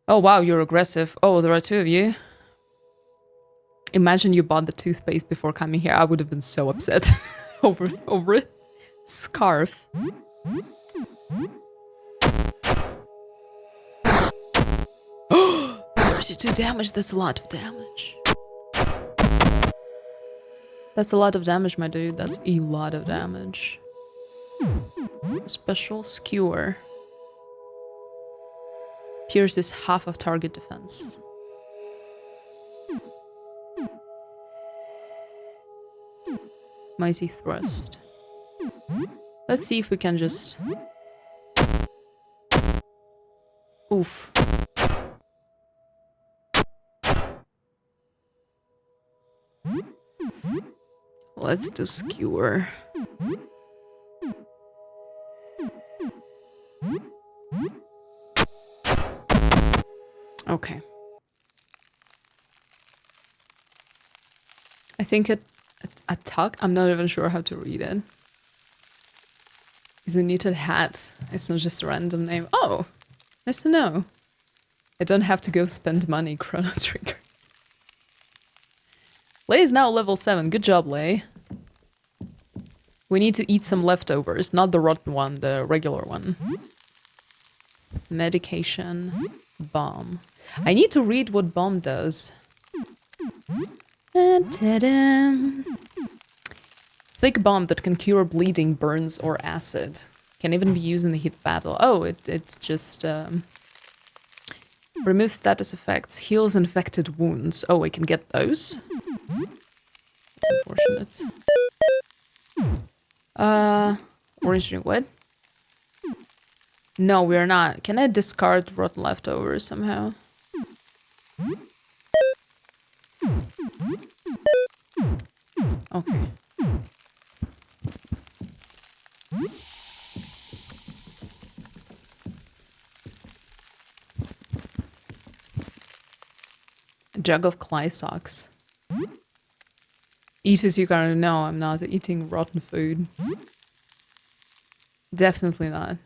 Oh wow, you're aggressive. Oh, there are 2 of you. Imagine you bought the toothpaste before coming here. I would have been so upset over it. Scarf. 32 damage, that's a lot of damage. That's a lot of damage, my dude. That's a lot of damage. Special skewer. Pierces half of target defense. Mighty thrust. Let's see if we can just... Oof. Let's do skewer. Okay. I think a tuck. I'm not even sure how to read it. Is a knitted hat. It's not just a random name. Oh, nice to know. I don't have to go spend money, Chrono Trigger. Lei is now level 7. Good job, Lei. We need to eat some leftovers, not the rotten one, the regular one. Medication. Bomb. I need to read what bomb does. Thick bomb that can cure bleeding, burns, or acid. Can even be used in the heat battle. Oh, it just removes status effects, heals infected wounds. Oh, we can get those. That's unfortunate. Orange drink, what? No, we're not. Can I discard rotten leftovers somehow? Okay. A jug of clay socks. Eat as you gotta know, I'm not eating rotten food. Definitely not.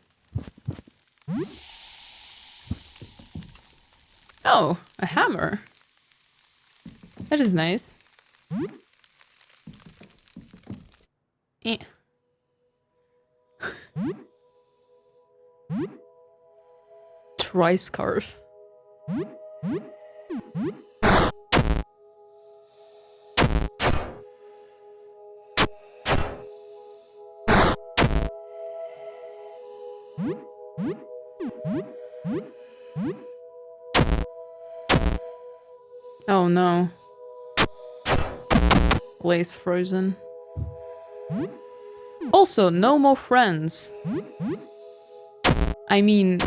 Oh, a hammer. That is nice. Eh. Tri-scarf. Oh no. Lace frozen. Also, no more friends. I mean...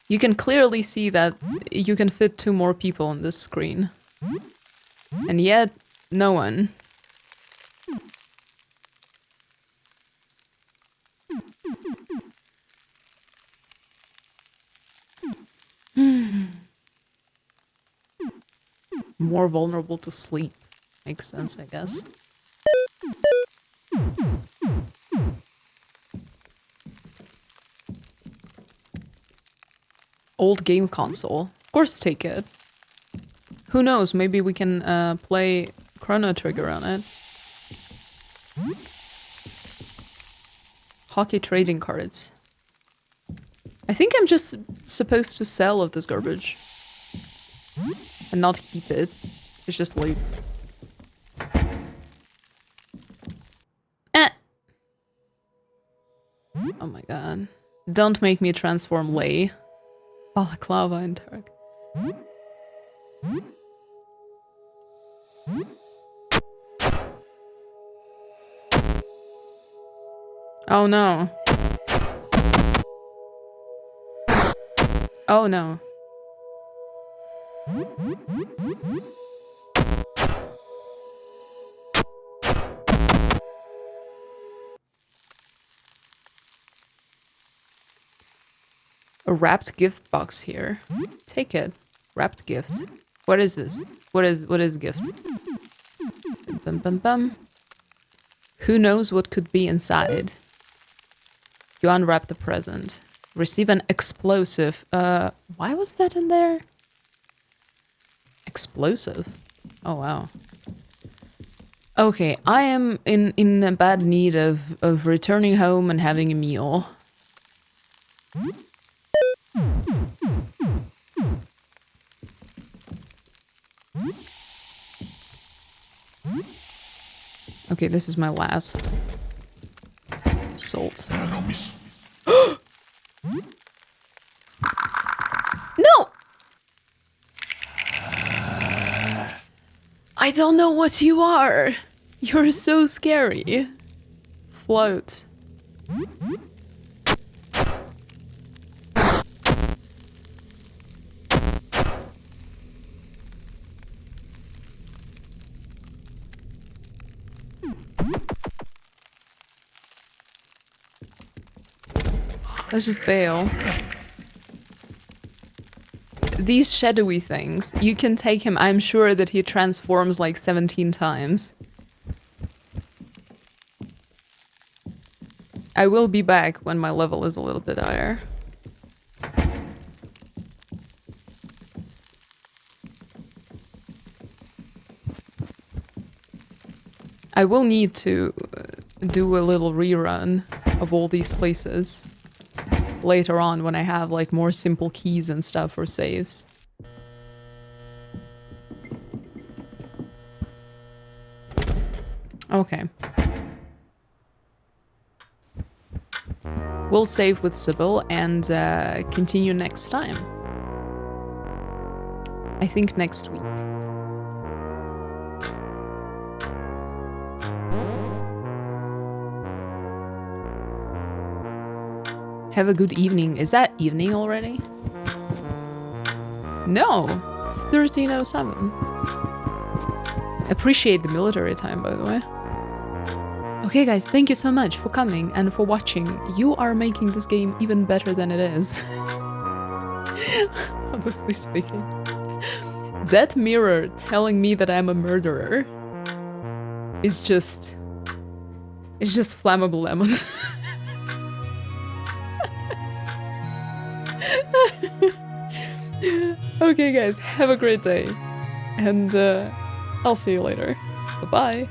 You can clearly see that you can fit 2 more people on this screen. And yet, no one. More vulnerable to sleep. Makes sense, I guess. Old game console. Of course, take it. Who knows, maybe we can play Chrono Trigger on it. Hockey trading cards. I think I'm just supposed to sell of this garbage. And not keep it. It's just loot. Oh my god. Don't make me transform Lei. Balaclava and Turk. Oh no. Oh no. A wrapped gift box here. Take it. Wrapped gift. What is this? What is gift? Bum bum bum. Who knows what could be inside? You unwrap the present. Receive an explosive. Why was that in there? Explosive. Oh wow. Okay, I am in a bad need of returning home and having a meal. Okay, this is my last salt. No! I don't know what you are. You're so scary. Float. Let's just bail. These shadowy things, you can take him. I'm sure that he transforms like 17 times. I will be back when my level is a little bit higher. I will need to do a little rerun of all these places later on when I have like more simple keys and stuff for saves. Okay. We'll save with Sybil and continue next time. I think next week. Have a good evening. Is that evening already? No, it's 13:07. Appreciate the military time, by the way. Okay guys, thank you so much for coming and for watching. You are making this game even better than it is. Honestly speaking. That mirror telling me that I'm a murderer is just... it's just flammable lemon. Okay guys, have a great day. And I'll see you later. Bye-bye.